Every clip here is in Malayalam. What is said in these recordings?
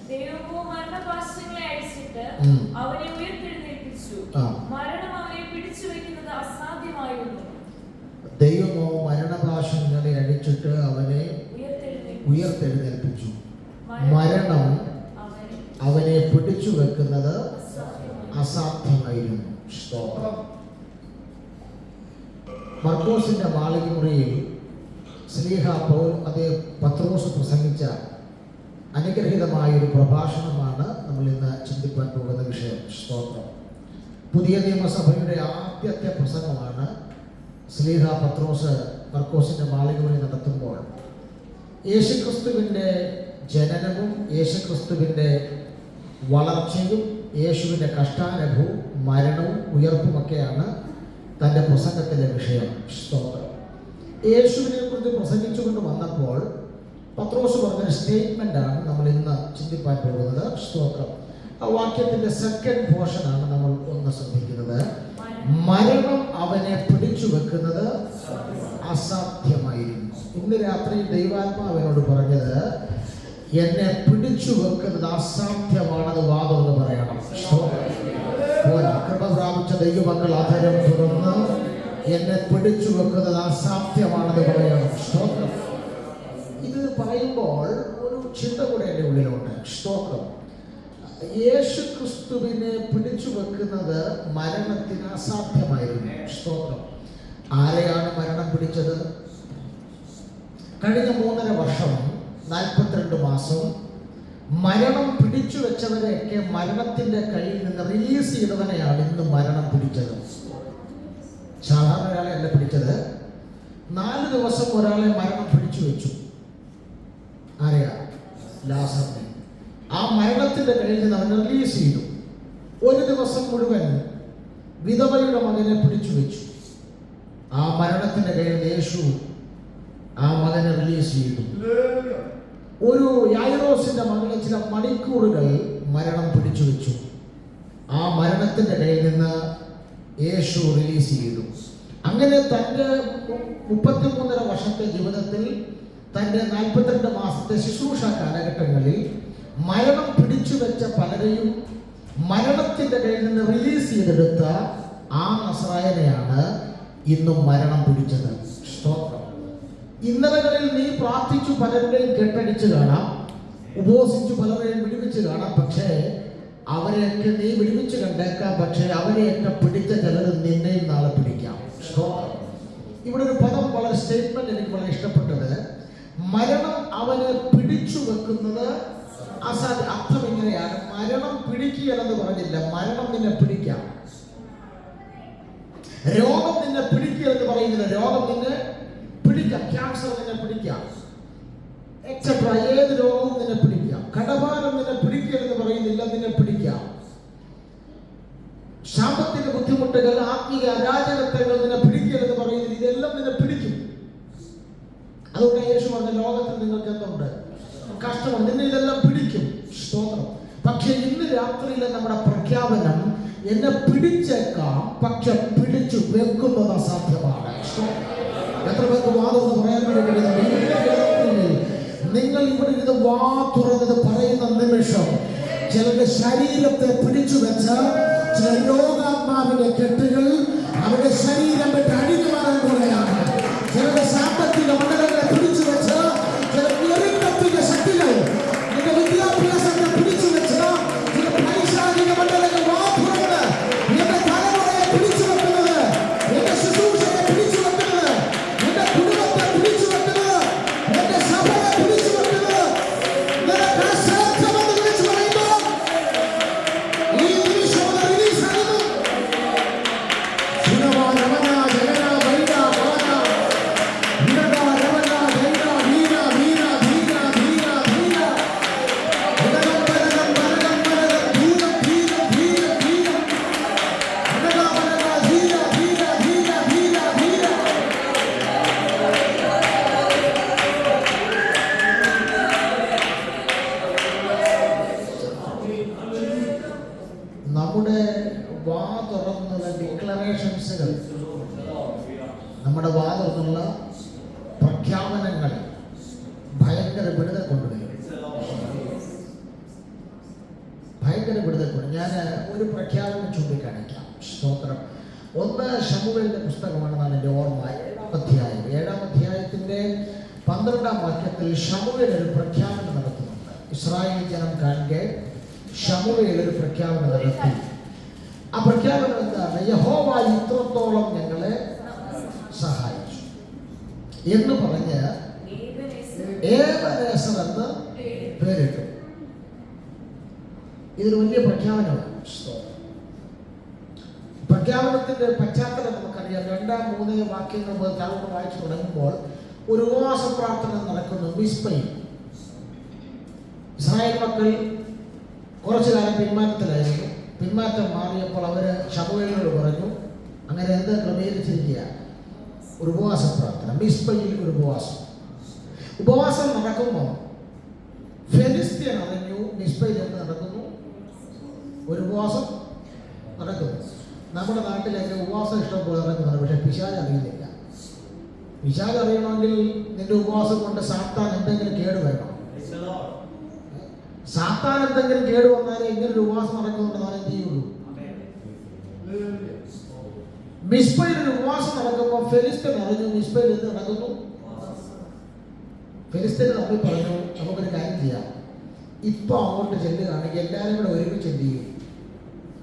ദൈവമോ മരണപാശങ്ങളെ അഴിച്ചിട്ട് അവനെ ഉയർത്തെഴുന്നേൽപ്പിച്ചു. മരണം അവനെ പിടിച്ചു വെക്കുന്നത് അസാധ്യമായിരുന്നു. ദൈവമോ മരണപാശങ്ങളെ അഴിച്ചിട്ട് അവനെ ഉയർത്തെഴുന്നേൽപ്പിച്ചു. മരണം അവനെ പിടിച്ചു വെക്കുന്നത് അസാധ്യമായിരുന്നു. മർക്കോസിന്റെ മാളികമുറിയിൽ ശ്ലീഹ പത്രോസ് പ്രസംഗിച്ച അനുഗ്രഹീതമായ ഒരു പ്രഭാഷണമാണ് നമ്മൾ ഇന്ന് ചിന്തിക്കാൻ പോകുന്ന വിഷയം. സ്തോത്രം. പുതിയ നിയമസഭയുടെ ആദ്യത്തെ പ്രസംഗമാണ് ശ്ലീഹ പത്രോസ് മർക്കോസിന്റെ മാളികമുറി നടത്തുമ്പോൾ യേശുക്രിസ്തുവിൻ്റെ ജനനവും യേശുക്രിസ്തുവിൻ്റെ വളർച്ചയും യേശുവിൻ്റെ കഷ്ടാനുഭവവും മരണവും ഉയർപ്പുമൊക്കെയാണ് തൻ്റെ പ്രസംഗത്തിലെ വിഷയം. സ്തോത്രം. യേശുവിനെ കുറിച്ച് പ്രസംഗിച്ചുകൊണ്ട് വന്നപ്പോൾ പത്രോസ് പറഞ്ഞൊരു സ്റ്റേറ്റ്മെൻ്റാണ് നമ്മൾ ഇന്ന് ചിന്തിക്കാൻ പോകുന്നത്. സ്തോത്രം. ആ വാക്യത്തിൻ്റെ സെക്കൻഡ് പോർഷനാണ് നമ്മൾ ഒന്ന് ശ്രദ്ധിക്കുന്നത്. മരണം അവനെ പിടിച്ചു വെക്കുന്നത് അസാധ്യമായിരുന്നു. ഇന്ന് രാത്രി ദൈവാത്മാവിനോട് പറഞ്ഞത്, എന്നെ പിടിച്ചു വെക്കുന്നത് അസാധ്യമാണെന്ന് വാദമെന്ന് പറയണം. കൃപ പ്രാപിച്ച ദൈവമക്കൾ ആധാരം തുറന്ന് എന്നെ പിടിച്ചു വെക്കുന്നത് അസാധ്യമാണെന്ന് പറയണം. സ്തോത്രം. ഇത് പറയുമ്പോൾ ഒരു ചിന്ത കൂടെ എൻ്റെ ഉള്ളിലുണ്ട്. സ്തോത്രം. യേശു ക്രിസ്തുവിനെ പിടിച്ചു വെക്കുന്നത് മരണത്തിന് അസാധ്യമായിരുന്നു. സ്തോത്രം. ആരെയാണ് മരണം പിടിച്ചത്? കഴിഞ്ഞ 3.5 വർഷം 42 മാസം മരണം പിടിച്ചു വെച്ചവരെയൊക്കെ മരണത്തിന്റെ കയ്യിൽ നിന്ന് റിലീസ് ചെയ്തവനെയാണ് ഇന്ന് മരണം പിടിച്ചത്. സാധാരണ ഒരാളെ അല്ല പിടിച്ചത്. 4 ദിവസം ഒരാളെ മരണം പിടിച്ചു വെച്ചു. ആരെയാ? ലാസറിനെ. ആ മരണത്തിന്റെ കയ്യിൽ നിന്ന് അവനെ റിലീസ് ചെയ്തു. 1 ദിവസം മുഴുവൻ വിധവയുടെ മകനെ പിടിച്ചു വെച്ചു. ആ മരണത്തിന്റെ കയ്യിൽ യേശു ആ മകനെ റിലീസ് ചെയ്തു. ഒരു യായിറോസിന്റെ മകനെ ചില മണിക്കൂറുകൾ മരണം പിടിച്ചു വെച്ചു. ആ മരണത്തിന്റെ കയ്യിൽ നിന്ന് യേശു റിലീസ് ചെയ്തു. അങ്ങനെ തൻ്റെ 33.5 വർഷത്തെ ജീവിതത്തിൽ, തൻ്റെ 42 മാസത്തെ ശുശ്രൂഷ കാലഘട്ടങ്ങളിൽ മരണം പിടിച്ചു വെച്ച പലരെയും മരണത്തിന്റെ കയ്യിൽ നിന്ന് റിലീസ് ചെയ്തെടുത്ത ആ നസറായനെയാണ് ഇന്നും മരണം പിടിച്ചത്. സ്തോത്രം. ഇന്നലകളിൽ നീ പ്രാർത്ഥിച്ചു പലരുടെയും കെട്ടടിച്ച് കാണാം, ഉപവസിച്ചു പലരെയും വിടുവിച്ച് കാണാം. പക്ഷേ അവരെയൊക്കെ നീ വിടുവിച്ച് കണ്ടേക്കാം. പക്ഷേ അവരെയൊക്കെ പിടിച്ച ചിലർ നിന്നെയും നാളെ പിടിക്കാം. ഇവിടെ ഒരു പദം, വളരെ സ്റ്റേറ്റ്മെന്റ് എനിക്ക് വളരെ ഇഷ്ടപ്പെട്ടത്. മരണം അവനെ പിടിച്ചു വെക്കുന്നത് അസാധ്യ. അർത്ഥം ഇങ്ങനെയാണ്, മരണം പിടിക്കുകയെന്ന് പറഞ്ഞില്ല, മരണം നിന്നെ പിടിക്കാം. രോഗം നിന്നെ പിടിക്കുകയെന്ന് പറയുന്നില്ല, രോഗം നിന്നെ പിടിക്കാം. ക്യാൻസർ നിന്നെ പിടിക്കാം, എക്സെട്ര. ഏത് രോഗവും നിന്നെ പിടിക്കാം. കടഭാരം നിന്നെ പിടിക്കരുതെന്ന് പറയുന്നില്ല, നിന്നെ പിടിക്കാം. സാമ്പത്തിക ബുദ്ധിമുട്ടുകൾ, ആത്മീയ അരാജകത്വങ്ങൾ നിന്നെ പിടിക്കരുതെന്ന് പറയുന്നില്ല, ഇതെല്ലാം നിന്നെ പിടിക്കും. അതുകൊണ്ട് യേശു പറഞ്ഞ, ലോകത്തിൽ നിങ്ങൾക്ക് എന്തുണ്ട്? കഷ്ടമാണ്. നിന്നെ ഇതെല്ലാം പിടിക്കും. സ്തോത്രം. പക്ഷെ ഇന്ന് രാത്രിയിലെ നമ്മുടെ പ്രഖ്യാപനം, എന്നെ പിടിച്ചേക്കാം, പക്ഷെ പിടിച്ചു വെക്കുന്നത് അസാധ്യമാണ്. എത്ര പേർക്ക് വാദം പറയാൻ വേണ്ടി നിങ്ങൾ ഇവിടെ ഇത് വാ തുറന്നത് പറയുന്ന നിമിഷം ചിലരുടെ ശരീരത്തെ പിടിച്ചു വെച്ച ചില രോഗാത്മാവിന്റെ കെട്ടുകൾ അവരുടെ ശരീരം വിട്ട് അഴിഞ്ഞു മാറാൻ പോലെയാണ്. ചിലരുടെ സാമ്പത്തിക മണ്ഡലങ്ങളെ പിടിച്ചു വെച്ച ചില ഞെരുക്കത്തിന്റെ ശക്തികൾ, നിന്റെ വിദ്യാഭ്യാസത്തെ പിടിച്ചു വെച്ച ചില പൈശാചിക മണ്ഡലങ്ങൾ വാ തുറന്നത് എന്റെ തലമുറയെ പിടിച്ചു വെക്കുന്നത്, എന്റെ ശുശ്രൂഷയെ പിടിച്ചു വെക്കുന്നത്, എന്റെ കുടുംബത്തെ പിടിച്ചു വെക്കുന്നത്, എന്റെ സഭയെ പിടിച്ചു വെക്കുന്നത് നിനക്ക് അസാധ്യമെന്ന് വിളിച്ചു പറയുമ്പോൾ ഈ നിമിഷം റിലീസ് ആകുന്നു. നമ്മുടെ വാ തുറന്നുള്ള ഡിക്ലറേഷൻസുകൾ, നമ്മുടെ വാ തുറന്നുള്ള പ്രഖ്യാപനങ്ങൾ ഭയങ്കര വിടുതൽ കൊണ്ടുവരും. ഭയങ്കര വിടുതൽ കൊണ്ട് ഞാൻ ഒരു പ്രഖ്യാപനം ചൂണ്ടിക്കാണിക്കാം. സ്തോത്രം. 1 ശമൂവേലിന്റെ പുസ്തകമാണെന്നാണ് എൻ്റെ ഓർമ്മ. 7-ാം അധ്യായത്തിൻ്റെ 12-ാം വാക്യത്തിൽ ശമൂവേൽ ഒരു പ്രഖ്യാപനം നടത്തുന്നുണ്ട്. ഇസ്രായേൽ ജനം കാണെ ശമൂവേൽ ഒരു പ്രഖ്യാപനം നടത്തി. ആ പ്രഖ്യാപനം എന്താണ്? യഹോവ ഇത്രത്തോളം ഞങ്ങളെ സഹായിച്ചു എന്ന് പറഞ്ഞ് ഏബനേസർ എന്ന് പേരിട്ടു. ഇതൊരു വലിയ പ്രഖ്യാപനമാണ്. പ്രഖ്യാപനത്തിന്റെ പശ്ചാത്തലം നമുക്കറിയാം. 2-3 വാക്യങ്ങൾ മുതൽ താഴോട്ട് വായിച്ചു തുടങ്ങുമ്പോൾ ഒരു ഉപവാസ പ്രാർത്ഥന നടക്കുന്നു മിസ്പയിൽ. ഇസ്രായേൽ മക്കൾ കുറച്ചു കാലം പിന്മാറ്റത്തിലായിരുന്നു. പിന്മാറ്റം മാറിയപ്പോൾ അവര് ശമൂവേലിനോട് പറഞ്ഞു, അങ്ങനെ എന്ത് ക്രമീകരിച്ചിരിക്കുക? ഒരു ഉപവാസ പ്രാർത്ഥന. മിസ്പയിൽ ഒരു ഉപവാസം നടക്കുമ്പോൾ ഫെലിസ്ത്യൻ അറിഞ്ഞു മിസ്പയിൽ എന്ത് നടക്കുന്നു? ഒരു ഉപവാസം നടക്കുന്നു. നമ്മുടെ നാട്ടിലൊക്കെ ഉപവാസം ഇഷ്ടം പോലെ നടക്കുന്നുണ്ട്. പക്ഷെ പിശാച് അറിയുന്നില്ല. പിശാച് അറിയണമെങ്കിൽ നിന്റെ ഉപവാസം കൊണ്ട് സാത്താൻ എന്തെങ്കിലും കേട് വരണം. സാത്താൻ എന്തെങ്കിലും കേട് വന്നാലേ ഇങ്ങനൊരു ഉപവാസം നടക്കുന്നുണ്ട് നാളെ എന്ത് ചെയ്യുള്ളൂ. മിസ്പയിൽ ഒരു ഉപവാസം നടക്കുമ്പോൾ ഫെലിസ്ത്യൻ അറിഞ്ഞു മിസ്പയിൽ എന്ത് നടക്കുന്നു? ഫെലിസ്ത്യന് തമ്മിൽ പറഞ്ഞു, നമുക്കൊരു കാര്യം ചെയ്യാം, ഇപ്പൊ അങ്ങോട്ട് ചെല്ലുകയാണെങ്കിൽ എല്ലാവരും കൂടെ ഒരുമിച്ച് എന്ത് ചെയ്യും?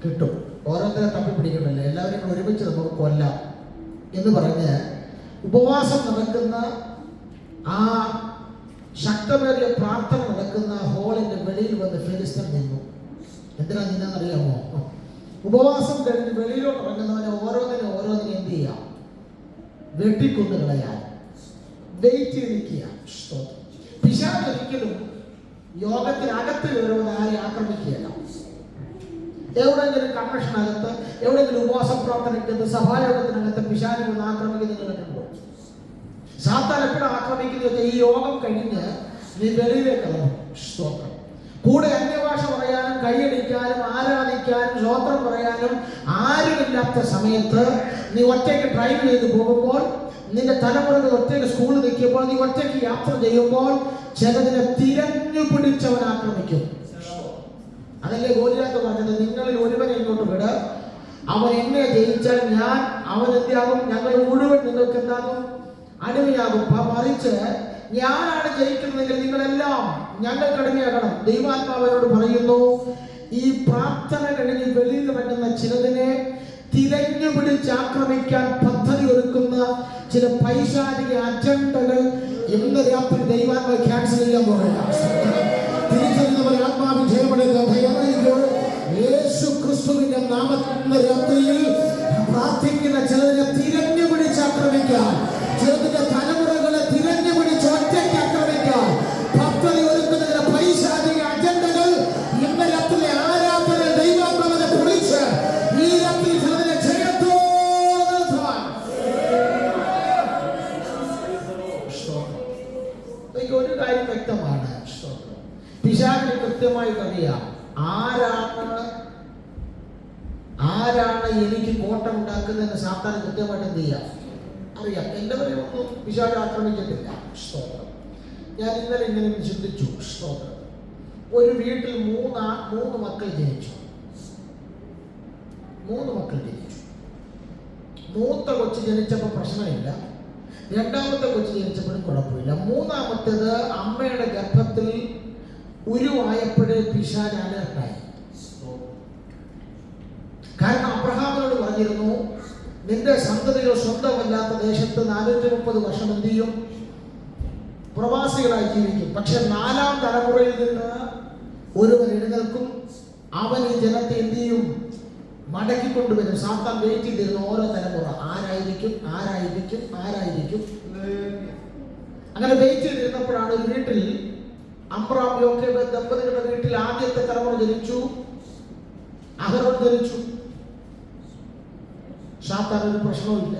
കിട്ടും. ഓരോരുത്തരെ തപ്പി പിടിക്കണ്ടല്ലോ, എല്ലാവരും കൂടെ ഒരുമിച്ച് നമുക്ക് കൊല്ലാം എന്ന് പറഞ്ഞ് ഉപവാസം നടക്കുന്ന ആ ശക്തമേറിയ പ്രാർത്ഥന നടക്കുന്ന ഹോളിന്റെ വെളിയിൽ വന്ന് ഫെലിസ്ത്യൻ നിന്നു. എന്തിനാ നിന്നറിയാമോ? ഉപവാസം കഴിഞ്ഞ് വെളിയിലോട്ട് ഇറങ്ങുന്നവനെ ഓരോന്നിനെ എന്ത് ചെയ്യാം? വെട്ടിക്കൊന്നു കളയാൻ വെയിറ്റ് ചെയ്തിരിക്കുക. പിശാച് ഒരിക്കലും യോഗത്തിനകത്ത് കയറുവാൻ ആരെ ആക്രമിക്കുകയല്ല. എവിടെയെങ്കിലും കൺവെൻഷനകത്ത്, എവിടെയെങ്കിലും ഉപവാസ പ്രാർത്ഥനയ്ക്കകത്ത്, സഭായോഗത്തിനകത്ത് പിശാച് ഒന്ന് ആക്രമിക്കുന്നത് കണ്ടിട്ടുണ്ടോ? സാത്താൻ എപ്പോഴും ആക്രമിക്കുന്നത് ഈ യോഗം കഴിഞ്ഞ് നീ വെളിയിലേക്ക് ഇറങ്ങും. സ്തോത്രം. കൂടെ അന്യഭാഷ പറയാനും കൈയടിക്കാനും ആരാധിക്കാനും സ്തോത്രം പറയാനും ആരുമില്ലാത്ത സമയത്ത് നീ ഒറ്റയ്ക്ക് ഡ്രൈവ് ചെയ്ത് പോകുമ്പോൾ, നിന്റെ തലമുറകൾ ഒറ്റയ്ക്ക് സ്കൂളിൽ നിൽക്കുമ്പോൾ, നീ ഒറ്റയ്ക്ക് യാത്ര ചെയ്യുമ്പോൾ ചിലതിനെ തിരഞ്ഞു പിടിച്ചവൻ ആക്രമിക്കും. അതല്ലേ ഗോലിയാത്ത് പറഞ്ഞത്, നിങ്ങളിൽ ഒരുവനെ ഇങ്ങോട്ട് വിട്, അവൻ എന്നെ ജയിച്ചാൽ ഞാൻ അവൻ എന്താകും? ഞങ്ങൾ മുഴുവൻ നിങ്ങൾക്ക് എന്താകും? അടിമയാകും. മറിച്ച് ഞാനാണ് ജയിക്കുന്നതെങ്കിൽ നിങ്ങളെല്ലാം ഞങ്ങൾക്ക് അടിമയാകണം. ദൈവാത്മാവനോട് പറയുന്നു, ഈ പ്രാർത്ഥന കഴിഞ്ഞ് വെളിയിൽ ഇറങ്ങുന്ന ചിലതിനെ തിരഞ്ഞു പിടിച്ച് ആക്രമിക്കാൻ പദ്ധതി ഒരുക്കുന്ന ചില പൈശാചിക അജണ്ടകൾ ഇന്ന് രാത്രി ദൈവാത്മാവ് ക്യാൻസൽ ചെയ്യാൻ പോകുകയാണ്. തിരിച്ചറിയുന്നവരെ ആത്മാവിൽ ജയപ്പെടുക. യേശു ക്രിസ്തുവിന്റെ നാമത്തിൽ രാത്രിയിൽ പ്രാർത്ഥിക്കുന്ന ചിലതിനെ തിരഞ്ഞു പിടിച്ച് ആക്രമിക്കാൻ, ചിലതിന്റെ തലമുറകളെ തിരഞ്ഞു പിടിച്ച് ഒറ്റയ്ക്ക് ആക്രമിക്കാൻ പദ്ധതി ഒരുക്കുന്നതിന് പൈശാചിക അജണ്ടകൾ ഇന്ന് രാത്രി ആരാധന ദൈവാത്മാവിനെ കുറിച്ച് ഈ രാത്രി ചിലതിനെ ജയത്തോടെ നിർത്തുവാൻ. ഒരു കാര്യം വ്യക്തമാണ്. പിശാചിന് കൃത്യമായിട്ട് അറിയാം ആരാണ് എനിക്ക് കോട്ടം ഉണ്ടാക്കുന്നതെന്ന്. സാത്താൻ കൃത്യമായിട്ട് എന്ത് ചെയ്യാം? അറിയാം. എല്ലാവരെയും ഒന്നും പിശാച് ആക്രമിച്ചിട്ടില്ല. സ്തോത്രം. ഞാൻ ഇന്നലെ ഇങ്ങനെ ചിന്തിച്ചു. സ്തോത്രം. ഒരു വീട്ടിൽ മൂന്ന് മക്കൾ ജനിച്ചു. മൂത്ത കൊച്ചു ജനിച്ചപ്പോൾ പ്രശ്നമില്ല, രണ്ടാമത്തെ കൊച്ചു ജനിച്ചപ്പോഴും കുഴപ്പമില്ല. മൂന്നാമത്തേത് അമ്മയുടെ ഗർഭത്തിൽ ഉരുവായപ്പോഴേ പിശാച് അലർട്ടായി. കാരണം അബ്രഹാമിനോട് പറഞ്ഞിരുന്നു, നിന്റെ സന്തതികൾ സ്വന്തമല്ലാത്ത ദേശത്ത് 430 വർഷം എന്ത് ചെയ്യും? പ്രവാസികളായി ജീവിക്കും. പക്ഷെ 4ാം തലമുറയിൽ നിന്ന് ഒരുവൻ എഴുന്നേൽക്കും, അവൻ ഈ ജനത്തെ എന്ത് ചെയ്യും? മടക്കിക്കൊണ്ടുവരും. സാത്താൻ വെയിറ്റ് ചെയ്തിരുന്നു ഓരോ തലമുറ ആരായിരിക്കും. അങ്ങനെ വെയിറ്റ് ചെയ്തിരുന്നപ്പോഴാണ് ഒരു വീട്ടിൽ അബ്രാം യോക്കേബ് ദമ്പതികളുടെ വീട്ടിൽ ആദ്യത്തെ തലമുറ ജനിച്ചു. അഹരോൻ ജനിച്ചു. സാത്താൻ ഒരു പ്രശ്നവും ഇല്ല.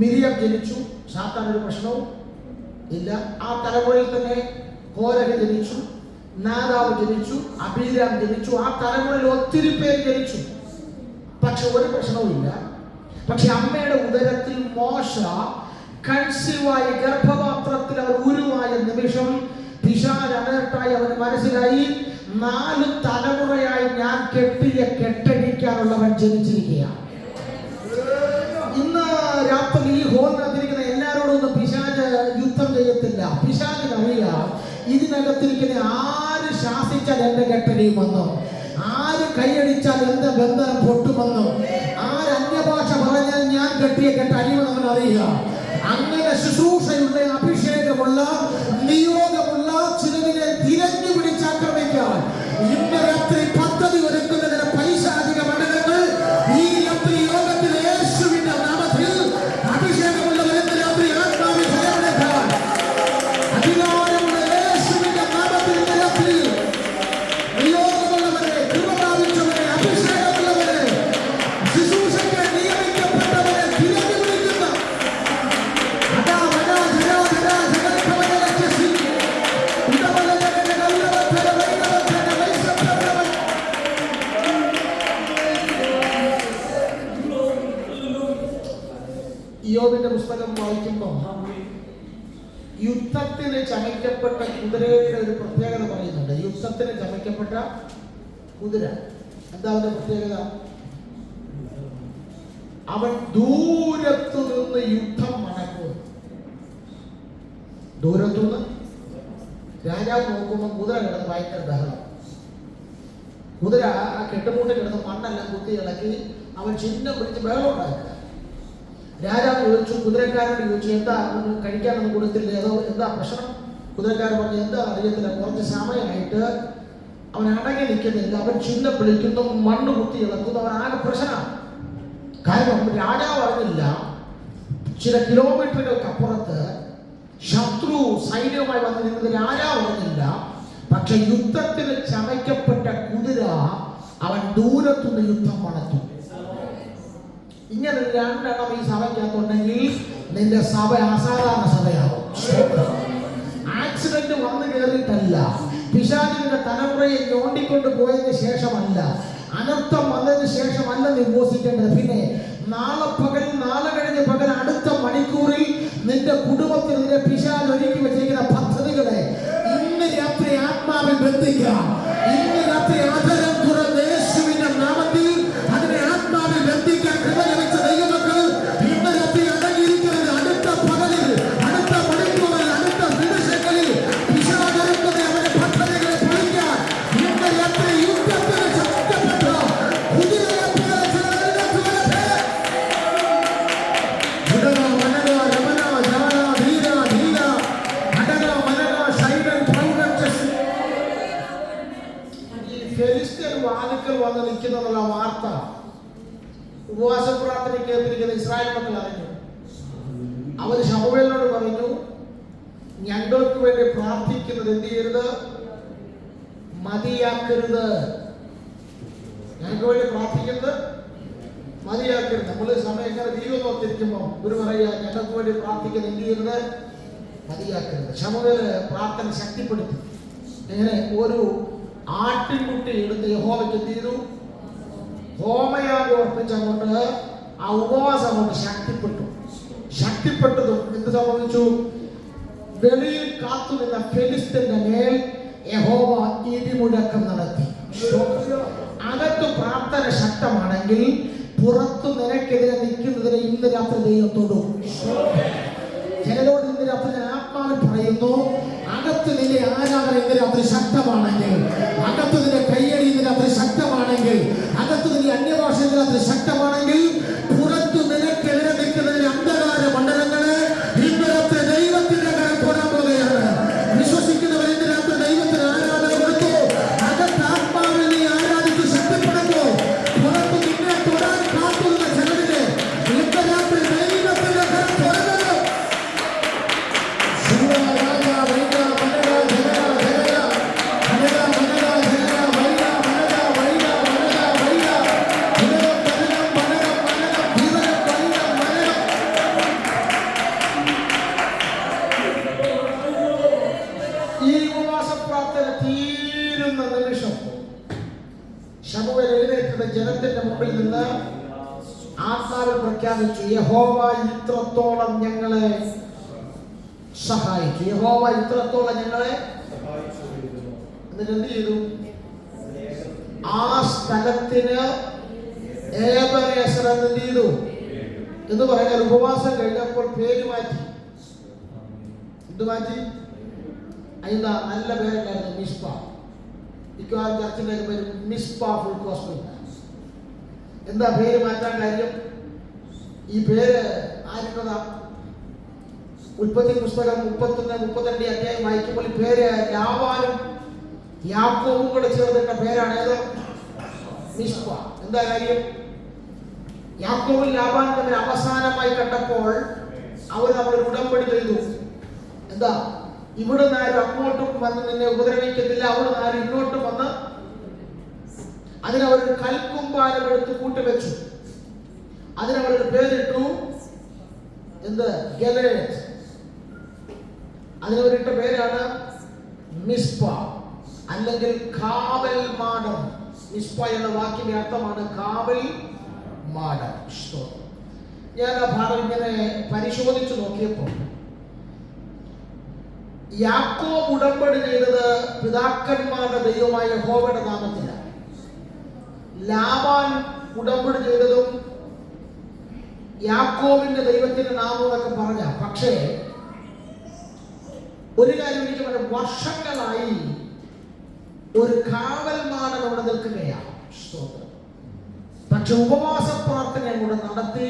മിരിയം ജനിച്ചു. സാത്താൻ ഒരു പ്രശ്നവും ഇല്ല. ആ തലമുറയിൽ തന്നെ കോരഹ് ജനിച്ചു, നാദാബ് ജനിച്ചു, അബീരാം ജനിച്ചു. ആ തലമുറയിൽ ഒത്തിരി പേര് ജനിച്ചു. പക്ഷെ ഒരു പ്രശ്നവും ഇല്ല. പക്ഷെ അമ്മയുടെ ഉദരത്തിൽ മോശ കൺസീവായി ഗർഭപാത്രത്തിൽ അവർ ഉരുവായ നിമിഷം പിശാച് അലർട്ടായി. അവന് മനസ്സിലായി 4 തലമുറയായി ജനിച്ചിരിക്കുകയാണ്. ഇന്ന് രാത്രി ഈ ഹോളിനകത്തിരിക്കുന്ന എല്ലാവരോടും ഒന്നും പിശാച് യുദ്ധം ചെയ്യത്തില്ല. പിശാചിനറിയാം ഇതിനകത്തിരിക്കുന്ന ആര് ശാസിച്ചാൽ എന്റെ കെട്ടടിയുമെന്നോ, ആര് കൈയടിച്ചാൽ എന്റെ ബന്ധനം പൊട്ടുമെന്നോ, ആര് അന്യഭാഷ പറഞ്ഞാൽ ഞാൻ കെട്ടിയ കെട്ടടിയുമെന്ന് അറിയുക. അങ്ങനെ ശുശ്രൂഷയുള്ള, അഭിഷേകമുള്ള, നിയോഗമുള്ള ചിലവിനെ തിരഞ്ഞു പിടിച്ചാക്രമിക്കാൻ ഇന്ന് രാത്രി പദ്ധതി ഒരുക്കുന്നതിന് പൈശാചിക മണ്ഡലങ്ങൾ ഈ രാത്രി യോഗത്തിൽ യേശുവിന്റെ നാമത്തിൽ അഭിഷേകമുള്ളവരെന്ന് രാത്രി ആത്മാവിൽ ഫലമെടുക്കാൻ അധികാരമുള്ള യേശുവിന്റെ നാമത്തിൽ ഇന്ന് രാത്രി നിയോഗമുള്ളവരെ, കൃപ പ്രാപിച്ചവരെ, അഭിഷേകമുള്ളവരെ, ശുശ്രൂഷയ്ക്ക് നിയമിക്കപ്പെട്ടവരെ തിരഞ്ഞു പിടിക്കുന്ന യോബിന്റെ പുസ്തകം വായിക്കുമ്പോൾ യുദ്ധത്തിന് ചമയ്ക്കപ്പെട്ട കുതിരയുടെ ഒരു പ്രത്യേകത പറയുന്നുണ്ട്. യുദ്ധത്തിന് ചമയ്ക്കപ്പെട്ട കുതിര എന്താ അവന്റെ പ്രത്യേകത? അവൻ ദൂരത്തു നിന്ന് യുദ്ധം മണക്കും. ദൂരത്തുനിന്ന് രാജാവ് നോക്കുമ്പോൾ കുതിര കിടന്ന് ഭയങ്കര ബഹളം. കുതിര ആ കെട്ടുമൂട്ടിൽ കിടന്ന് മണ്ണെല്ലാം കുത്തി ഇളക്കി അവൻ ചിഹ്നം പിടിച്ച് ബഹളം ഉണ്ടാക്കുക. രാജാവ് ചോദിച്ചു, കുതിരക്കാരോട് ചോദിച്ചു, എന്താ അവന് കഴിക്കാനൊന്നും കൊടുത്തില്ല, ഏതോ എന്താ പ്രശ്നം? കുതിരക്കാരൻ പറഞ്ഞു, എന്താ അറിയത്തില്ല, കുറച്ച് സമയമായിട്ട് അവൻ അടങ്ങി നിൽക്കുന്നില്ല, അവൻ ചിഹ്നം വിളിക്കുന്നു, മണ്ണ് കുത്തി ഇളക്കുന്നു, അവൻ ആകെ പ്രശ്നമാണ്. കാരണം രാജാവ് അറിഞ്ഞില്ല, ചില കിലോമീറ്ററുകൾക്കപ്പുറത്ത് ശത്രു സൈന്യവുമായി വന്നു നിന്നത് രാജാവ് അറിഞ്ഞില്ല. പക്ഷെ യുദ്ധത്തിന് ചമയ്ക്കപ്പെട്ട കുതിര അവൻ ദൂരത്തുനിന്ന് യുദ്ധം മണത്തു. ഇങ്ങനെ രണ്ടെണ്ണം ഈ സഭയ്ക്കകത്തുണ്ടെങ്കിൽ നിന്റെ സഭ അസാധാരണ സഭയാവും. ആക്സിഡന്റ് വന്നു കയറിയിട്ടല്ല, പിശാചിന്റെ തലമുറയെ ഞോണ്ടിക്കൊണ്ട് പോയതിന് ശേഷമല്ല, അനർത്ഥം വന്നതിന് ശേഷമല്ല നീ ഉപസിക്കേണ്ടത്. പിന്നെ നാളെ പകൽ, നാളെ കഴിഞ്ഞ പകൽ, അടുത്ത മണിക്കൂറിൽ നിന്റെ കുടുംബത്തിനെതിരെ പിശാച് ഒരുക്കി വെച്ചിരിക്കുന്ന പദ്ധതികളെ ഇന്ന് രാത്രി ആത്മാവിൽ ബന്ധിക്കാം. ഇന്ന് രാത്രി ആദരം തുറന്ന് യേശുവിന്റെ നാമത്തിൽ അതിനെ ആത്മാവിൽ ബന്ധിക്കാൻ കൃപ ലഭിച്ച ദൈവമക്കൾ ഇന്ന് രാത്രി അടങ്ങിയിരിക്കുന്നത്. അടുത്ത പകലിൽ, അടുത്ത മണിക്കൂറിൽ, അടുത്ത നിമിഷങ്ങളിൽ പിശാച് ഒരുക്കുന്ന അവന്റെ പദ്ധതികളെ പൊളിക്കാൻ ഇന്ന് രാത്രി യുദ്ധത്തിന് ചമയ്ക്കപ്പെട്ട കുതിരയെ പോലെ ചിലർ വരട്ടെ. ഫെലിസ്ത്യൻ വാതിക്കൽ വന്ന് നിൽക്കുന്നുള്ള വാർത്ത ഉപവാസ പ്രാർത്ഥന കേട്ടിരിക്കുന്ന ഇസ്രായേൽ മക്കൾ അറിഞ്ഞു. അവർ ശമൂവേലിനോട് പറഞ്ഞു, ഞങ്ങൾക്ക് വേണ്ടി പ്രാർത്ഥിക്കുന്നത് എന്ത് ചെയ്യരുത്, മതിയാക്കരുത്. ഞങ്ങൾക്ക് വേണ്ടി പ്രാർത്ഥിക്കുന്നത് മതിയാക്കരുത്. നമ്മൾ സമയം എങ്ങനെ ദൈവം ഓർത്തിരിക്കുമ്പോൾ ഒരു പറയുക, ഞങ്ങൾക്ക് വേണ്ടി പ്രാർത്ഥിക്കുന്നത് എന്ത് ചെയ്യരുത്, മതിയാക്കരുത്. ശമൂവേല് പ്രാർത്ഥന ശക്തിപ്പെടുത്തി. എങ്ങനെ? ഒരു ആട്ടിൻകുട്ടി എടുത്ത് യഹോവയ്ക്ക് എന്ത് ചെയ്തു, ഹോമയാഗം അർപ്പിച്ചങ്ങോട്ട് ആ ഉപവാസം കൊണ്ട് ശക്തിപ്പെട്ടതും എന്ത് സംഭവിച്ചു? വെളിയിൽ കാത്തു നിന്ന ഫെലിസ്ത്യന്റെ മേൽ യഹോവ ഇടിമുഴക്കം നടത്തി. അകത്ത് പ്രാർത്ഥന ശക്തമാണെങ്കിൽ പുറത്തു നിനക്കെതിരെ നിൽക്കുന്നതിനെ ഇന്ന് രാത്രി ദൈവം തൊടും. ചിലരോട് ഇന്ന് രാത്രി ആത്മാവിൽ പറയുന്നു, അകത്ത് നിന്റെ ആരാധന ഇന്ന് രാത്രി ശക്തമാണെങ്കിൽ, അകത്ത് നിന്റെ കയ്യടി ഇന്ന് രാത്രി ശക്തമാണെങ്കിൽ, അകത്ത് നിന്റെ അന്യഭാഷ ഇന്ന് രാത്രി ശക്തമാണെങ്കിൽ, പുറത്തു നിനക്കെതിരെ നിൽക്കുന്നതിന് അന്ധകാര മണ്ഡലങ്ങളെ ഇന്ന് രാത്രി ദൈവത്തിന്റെ കരം തൊടാൻ പോവുകയാണ്. വിശ്വസിക്കുന്നവർ ഇന്ന് രാത്രി ദൈവത്തിന് ആരാധന കൊടുത്തു. അകത്ത് ആത്മാവിൽ നീ ആരാധിച്ച് ശക്തിപ്പെടുന്നു. പുറത്ത് നിന്നെ തൊടാൻ കാത്തുന്ന ചിലതിനെ ഇന്ന് രാത്രി ദൈവത്തിന്റെ കരം തുറന്നത്. ശമൂവേൽ എഴുന്നേറ്റ് ജനത്തിന്റെ മുമ്പിൽ നിന്ന് ആത്മാവിൽ പ്രഖ്യാപിച്ചു, യഹോവ ഇത്രത്തോളം ഞങ്ങളെ സഹായിച്ചു. യഹോവ ഇത്രത്തോളം ഞങ്ങളെ. എന്നിട്ട് എന്ത് ചെയ്തു? ആ സ്ഥലത്തിന് ഏബനേസർ എന്ത് ചെയ്തു എന്ന് പറഞ്ഞാൽ ഉപവാസം കഴിഞ്ഞപ്പോൾ പേര് മാറ്റി. എന്ത് മാറ്റി? അതിന്റെ നല്ല പേരുണ്ടായിരുന്നു മിസ്പ. മിക്കവാറും ചർച്ചിന്റെ പേര് മിസ്പ ഫുൾ ഗോസ്പൽ. എന്താ പേര് മാറ്റാൻ കാര്യം? ഈ പേര് ആരുന്നതാ? ഉൽപ്പത്തി പുസ്തകം 31-32 അധ്യായം വായിക്കുമ്പോൾ ഈ പേര് ലാബാനും യാക്കോബും കൂടെ ചേർന്നിട്ട പേരാണ്. ഏത്? മിസ്പ. എന്താ കാര്യം? യാക്കോബും ലാബാനും തമ്മിൽ അവസാനമായി കണ്ടപ്പോൾ അവർ നമ്മൾ ഉടമ്പടി ചെയ്തു. എന്താ? ഇവിടുന്ന് ആരും അങ്ങോട്ടും വന്ന് നിന്നെ ഉപദ്രവിക്കത്തില്ല, അവിടുന്ന് ആരും ഇങ്ങോട്ടും വന്ന്. അതിനവരൊരു കൽക്കുമ്പാരം എടുത്ത് കൂട്ടിവെച്ചു. അതിനവരൊരു പേരിട്ടു. എന്ത്? ഗലേഡ്. അതിനവരിട്ട പേരാണ് മിസ്പ, അല്ലെങ്കിൽ കാവൽ മാടം. മിസ്പ എന്ന വാക്കിന്റെ അർത്ഥമാണ് കാവൽ മാടം. ഞാൻ ആ ഭാഗം ഇങ്ങനെ പരിശോധിച്ചു നോക്കിയപ്പോൾ യാക്കോബ് ഉടമ്പടി ചെയ്തത് പിതാക്കന്മാരുടെ ദൈവമായ യഹോവയുടെ നാമത്തിലാണ്. ലാബാൻ ഉടമ്പടി ചെയ്തതും യാക്കോബിന്റെ ദൈവത്തിന്റെ നാമം എന്നൊക്കെ പറഞ്ഞ. പക്ഷേ ഒരു കാര്യം എനിക്ക് പറയാം, വർഷങ്ങളായി ഒരു കാവൽമാടൻ അവിടെ നിൽക്കുകയാണ്. പക്ഷെ ഉപവാസ പ്രാർത്ഥന കൂടെ നടത്തി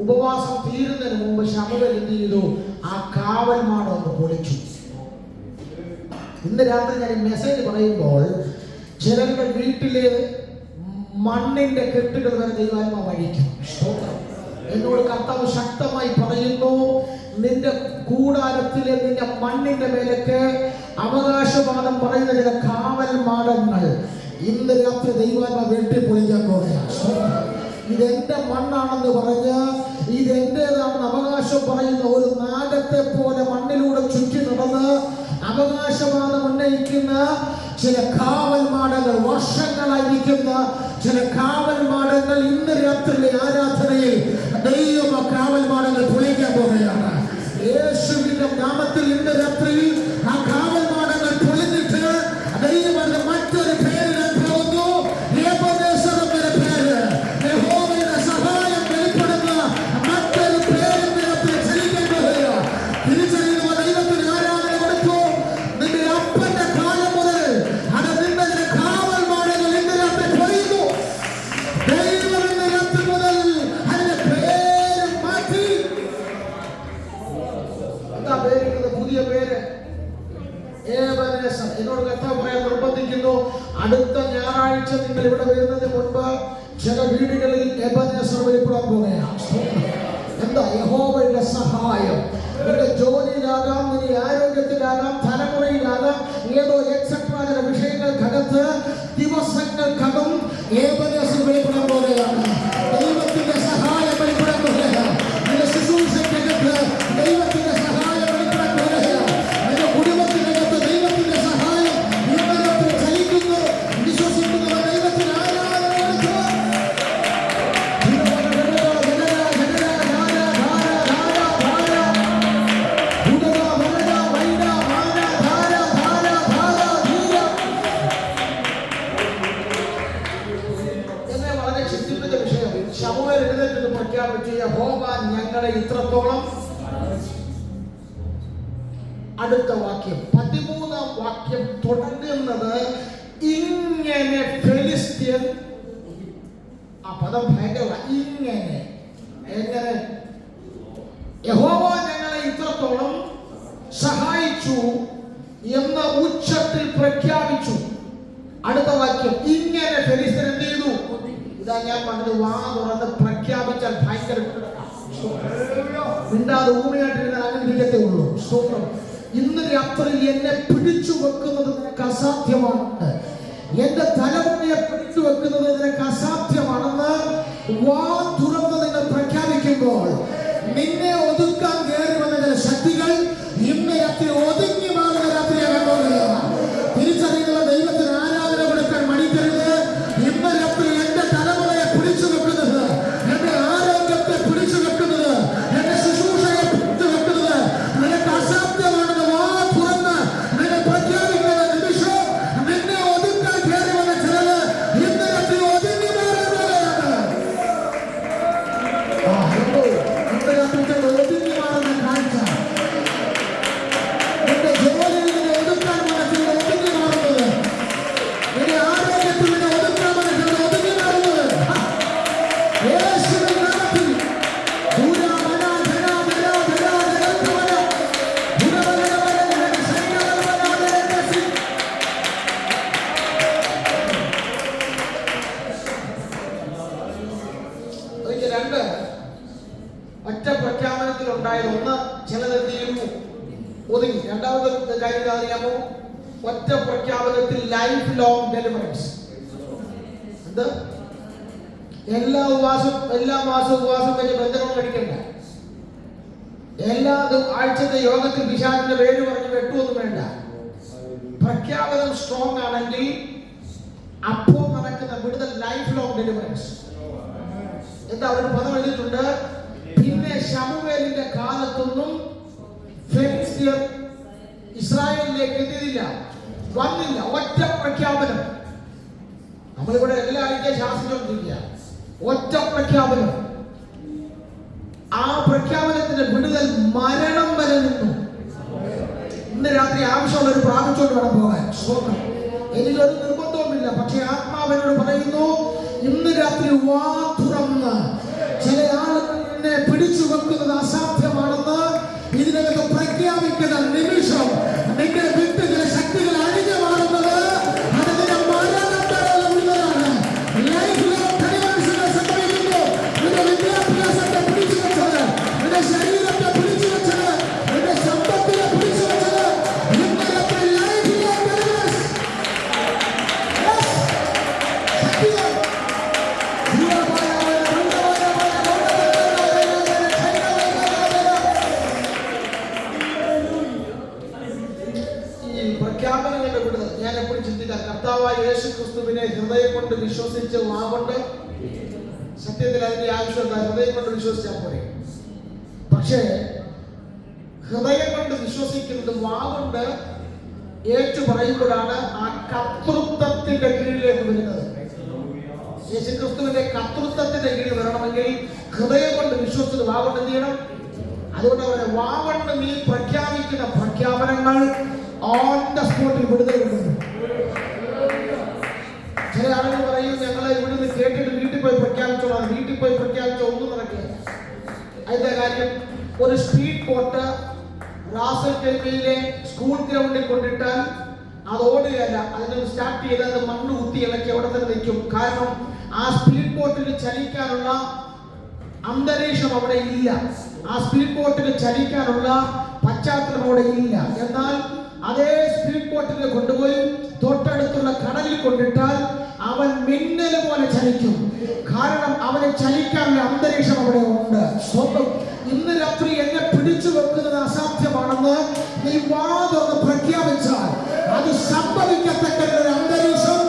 ഉപവാസം തീരുന്നതിന് മുമ്പ് ശമൂവേൽ എന്ത് ചെയ്തു? ആ കാവൽമാടം ഒന്ന് പൊളിച്ചു. ഇന്ന് രാത്രി ഞാൻ മെസ്സേജ് പറയുമ്പോൾ ചിലരുടെ വീട്ടിലെ മണ്ണിന്റെ കെട്ടുകൾ വരെ ദൈവാത്മാവ് അഴിക്കും. എന്നോട് കർത്താവ് ശക്തമായി പറയുന്നു, നിന്റെ കൂടാരത്തിലെ നിന്റെ മണ്ണിന്റെ മേലേക്ക് അവകാശവാദം പറയുന്ന ചില കാവൽ മാടങ്ങൾ ഇന്ന് രാത്രി ദൈവാത്മാവ് വെട്ടിപ്പൊളിക്കാൻ പോകുകയാണ്. ഇതെന്റെ മണ്ണാണെന്ന് പറഞ്ഞ് ഇതെന്റേതാണെന്ന് അവകാശം പറയുന്ന ഒരു നാഗത്തെ പോലെ മണ്ണിലൂടെ ചുറ്റി നടന്ന് അവകാശവാദം ഉന്നയിക്കുന്ന ചില കാവൽ മാടങ്ങൾ, വർഷങ്ങളായിരിക്കുന്ന ചില കാവൽ മാടങ്ങൾ ഇന്ന് രാത്രിയിലെ ആരാധനയിൽ ദൈവ കാവൽ മാടങ്ങൾ പൊളിക്കാൻ പോകുകയാണ്. യേശുവിന്റെ നാമത്തിൽ ഇന്ന് രാത്രിയിൽ ആ കാവൽ മാടങ്ങൾ പൊളിഞ്ഞിട്ട് ദൈവം മറ്റൊരു പേരിടാൻ പോകുന്നു. ഏബനേസർ എന്ന പേര്, യഹോവയുടെ സഹായം വെളിപ്പെടുന്ന മറ്റൊരു പേരിന്റെ രാത്രി ചലിക്കാൻ പോകുകയാണ്. തിരിച്ചറിയുന്ന ദൈവത്തിന് ആരാധന കൊടുത്തു. നിന്റെ അപ്പന്റെ കാലം മുതൽ അത് നിന്റെ കാവൽ മാടങ്ങൾ ഇന്ന് രാത്രി പൊളിയുന്നു. ദൈവം ഇന്ന് രാത്രി മുതൽ അതിന്റെ പേര് മാറ്റി. എന്താ പേര്? പുതിയ പേര് ഏബനേസർ. എന്നോട് കർത്താവ് പറയാൻ നിർബന്ധിക്കുന്നു, അടുത്ത ഞായറാഴ്ച നിങ്ങൾ ഇവിടെ വരുന്നതിന് മുൻപ് ചില വീടുകളിൽ ഏബനേസർ വെളിപ്പെടാൻ പോകുകയാണ്. എന്താ? യഹോവയുടെ സഹായം. നിന്റെ ജോലിയിലാകാം, നിന്റെ ആരോഗ്യത്തിലാകാം, തലമുറയിലാകാം, ഏതോ എക്സെട്രാ ചില വിഷയങ്ങൾക്കകത്ത് ദിവസങ്ങൾക്കകം ഏബനേസർ വെളിപ്പെടാൻ പോകുകയാണ്. ദൈവത്തിന്റെ സഹായം വെളിപ്പെടാൻ പോകുകയാണ്. നിന്റെ ശുശ്രൂഷയ്ക്കകത്ത് ദൈവത്തിന്റെ സഹായം വെളിപ്പെടാൻ പോകുകയാണ്. നിന്റെ കുടുംബത്തിനകത്ത് ദൈവത്തിന്റെ സഹായം ഇന്നത്തെ ചലിക്കുന്നു. വിശ്വസിക്കുന്നവർ ദൈവത്തിന് ആരാധന കൊടുക്കുക. എന്നെ വളരെ ചിന്തിപ്പിച്ച വിഷയം, ശമൂവേൽ എഴുന്നേറ്റ് പ്രഖ്യാപിച്ചു, യഹോവ ഞങ്ങളെ ഇത്രത്തോളം. അടുത്ത വാക്യം 13-ാം വാക്യം തുടങ്ങുന്നത് ഇങ്ങനെ. ഫെലിസ്ത്യൻ, ആ പദം ഭയങ്കര. ഇങ്ങനെ, എങ്ങനെ? യഹോവ ഞങ്ങളെ ഇത്രത്തോളം സഹായിച്ചു എന്ന് ഉച്ചത്തിൽ പ്രഖ്യാപിച്ചു. അടുത്ത വാക്യം ഇങ്ങനെ ഫെലിസ്ത്യൻ എന്ത് ചെയ്തു? ഇതാ ഞാൻ പറഞ്ഞത്, വാ തുറന്ന് പ്രഖ്യാപിച്ചാൽ ഭയങ്കര മിണ്ടാതെ ഊമയായിട്ടിരുന്നാൽ അങ്ങനെ ഇരിക്കത്തേ ഉള്ളൂ. സ്തോത്രം. ഇന്ന് രാത്രി എന്നെ പിടിച്ചു വെക്കുന്നത് നിനക്ക് അസാധ്യമാണ്, എന്റെ തലമുറയെ പിടിച്ചു വെക്കുന്നത് നിനക്ക് അസാധ്യമാണെന്ന് വാ തുറന്ന് നിങ്ങൾ പ്രഖ്യാപിക്കുമ്പോൾ നിന്നെ ഒതുക്കാൻ കയറി വന്ന ചില ശക്തികൾ ഇന്ന് രാത്രി ഒതുങ്ങി മാറുന്ന രാത്രിയാണ് പോകുകയാണ്. തിരിച്ചറിയുന്ന ദൈവത്തിന് ആരാധന കൊടുക്കാൻ മടിക്കരുത്. ഇന്ന് രാത്രി എന്റെ തലമുറയെ പിടിച്ചു വെക്കുന്നത്, എന്റെ ആരോഗ്യത്തെ പിടിച്ചു വെക്കുന്നത്, എന്റെ ശുശ്രൂഷയെ പിടിച്ചു വെക്കുന്നത് നിനക്ക് അസാധ്യമാണെന്ന് വാ തുറന്ന് നിന്നെ പ്രഖ്യാപിക്കുന്ന നിമിഷം നിന്നെ ഒതുക്കാൻ കയറി വന്ന ചിലത് ഇന്ന് രാത്രി ഒതുങ്ങി മാറുകയാണ്. കാര്യം അറിയാമോ? ഒറ്റ പ്രഖ്യാപനത്തിൽ ലൈഫ് ലോങ് ഡെലിവറൻസ്. എന്ത്? എല്ലാ മാസവും ഉപവാസം വെച്ച് ബന്ധനം കഴിക്കണ്ട. എല്ലാ ആഴ്ചത്തെ യോഗത്തിൽ പിശാചിന്റെ പേര് പറഞ്ഞ് വെട്ടുമൊന്നും വേണ്ട. പ്രഖ്യാപനം സ്ട്രോങ് ആണെങ്കിൽ അപ്പോൾ നടക്കുന്ന വിടുതൽ ലൈഫ് ലോങ് ഡെലിവറൻസ്. എന്താ ഒരു പദം എഴുതിയിട്ടുണ്ട്? പിന്നെ ശമൂവേലിന്റെ കാലത്തൊന്നും ഫെലിസ്ത്യർ ഇസ്രായേലിലേക്ക് എത്തിയില്ല, വന്നില്ല. ഒറ്റ പ്രഖ്യാപനം. നമ്മളിവിടെ എല്ലാ ആഴ്ചയും ശാസിച്ചുകൊണ്ടിരിക്കുക. ഒറ്റ പ്രഖ്യാപനം. ആ പ്രഖ്യാപനത്തിന്റെ വിടുതൽ മരണം വരെ നിന്നു. ഇന്ന് രാത്രി ആവശ്യമുള്ളവർ പ്രാപിച്ചുകൊണ്ട് വേണം പോകാൻ. എനിക്കൊരു നിർബന്ധവുമില്ല. പക്ഷെ ആത്മാവിനോട് പറയുന്നു, ഇന്ന് രാത്രി വാ തുറന്ന് ചില ആളുകൾ എന്നെ പിടിച്ചു വെക്കുന്നത് അസാധ്യമാണെന്ന് ഇതിനകത്ത് പ്രഖ്യാപിക്കുന്ന നിമിഷം നിന്റെ വിട്ട് ചില ശക്തികൾ അഴിഞ്ഞു മാറുന്നത് അതിന്റെ മരണത്തിലാണ്. ലൈഫിലെ പരിവർത്തനം സംഭവിക്കുന്നു. നിന്റെ വിദ്യാഭ്യാസത്തെ പിടിച്ചു വെച്ചത്, നിന്റെ ശരീരത്തെ പിടിച്ചു വെച്ചത്, നിന്റെ സമ്പത്തിനെ പിടിച്ചു വെച്ചത് ഇന്നത്തെ ലൈഫിലെ പ്രഖ്യാപനങ്ങളുടെ വിടുതൽ. ഞാൻ എപ്പോഴും ചിന്തിക്കാം, കർത്താവായ യേശു ക്രിസ്തുവിനെ ഹൃദയം കൊണ്ട് വിശ്വസിച്ച് വാഗൊണ്ട്, സത്യത്തിൽ അതിന്റെ ആവശ്യമില്ല, ഹൃദയം കൊണ്ട് വിശ്വസിച്ചാൽ പോരെ. പക്ഷേ ഹൃദയം കൊണ്ട് വിശ്വസിക്കുന്നത് വാഗൊണ്ട് ഏറ്റു പറയുമ്പോഴാണ് ആ കർത്തൃത്വത്തിന്റെ കീഴിലേക്ക് വരുന്നത്. യേശു ക്രിസ്തുവിന്റെ കർത്തൃത്വത്തിന്റെ കീഴിൽ വരണമെങ്കിൽ ഹൃദയം കൊണ്ട് വിശ്വസിച്ചത് വാഗൊണ്ട് എന്ത് ചെയ്യണം? അതുകൊണ്ട് അവരെ വാഗൊണ്ട് നീ പ്രഖ്യാപിക്കുന്ന പ്രഖ്യാപനങ്ങൾ ഓൺ ദ സ്പോട്ടിൽ വിടുതൽ കിട്ടുന്നു. ചില ആളുകൾ പറയും, ഞങ്ങൾ ഇവിടുന്ന് കേട്ടിട്ട് വീട്ടിൽ പോയി പ്രഖ്യാപിച്ചോളാം. വീട്ടിൽ പോയി പ്രഖ്യാപിച്ച ഒന്നും നടക്കില്ല. അതിന്റെ കാര്യം, ഒരു സ്പീഡ് ബോട്ട് റാസൽ കൈമയിലെ സ്കൂൾ ഗ്രൗണ്ടിൽ കൊണ്ടിട്ടാൽ അത് ഓടുകയല്ല. അതിന് സ്റ്റാർട്ട് ചെയ്ത് അത് മണ്ണ് കുത്തി ഇളക്കി അവിടെ തന്നെ നിൽക്കും. കാരണം ആ സ്പീഡ് ബോട്ടിൽ ചലിക്കാനുള്ള അന്തരീക്ഷം അവിടെ ഇല്ല. ആ സ്പീഡ് ബോട്ടിൽ ചലിക്കാനുള്ള പശ്ചാത്തലം അവിടെ ഇല്ല. എന്നാൽ അതേ സ്പീഡ് ബോട്ടിൽ കൊണ്ടുപോയി തൊട്ടടുത്തുള്ള കടലിൽ കൊണ്ടിട്ടാൽ അവൻ മിന്നൽ പോലെ ചലിക്കും. കാരണം അവനെ ചലിക്കാനുള്ള അന്തരീക്ഷം അവിടെ ഉണ്ട്. സ്വന്തം ഇന്ന് രാത്രി എന്നെ പിടിച്ചു വെക്കുന്നത് അസാധ്യമാണെന്ന് നീ വാ തുറന്ന് പ്രഖ്യാപിച്ചാൽ അത് സംഭവിക്കത്തക്ക ഒരു അന്തരീക്ഷം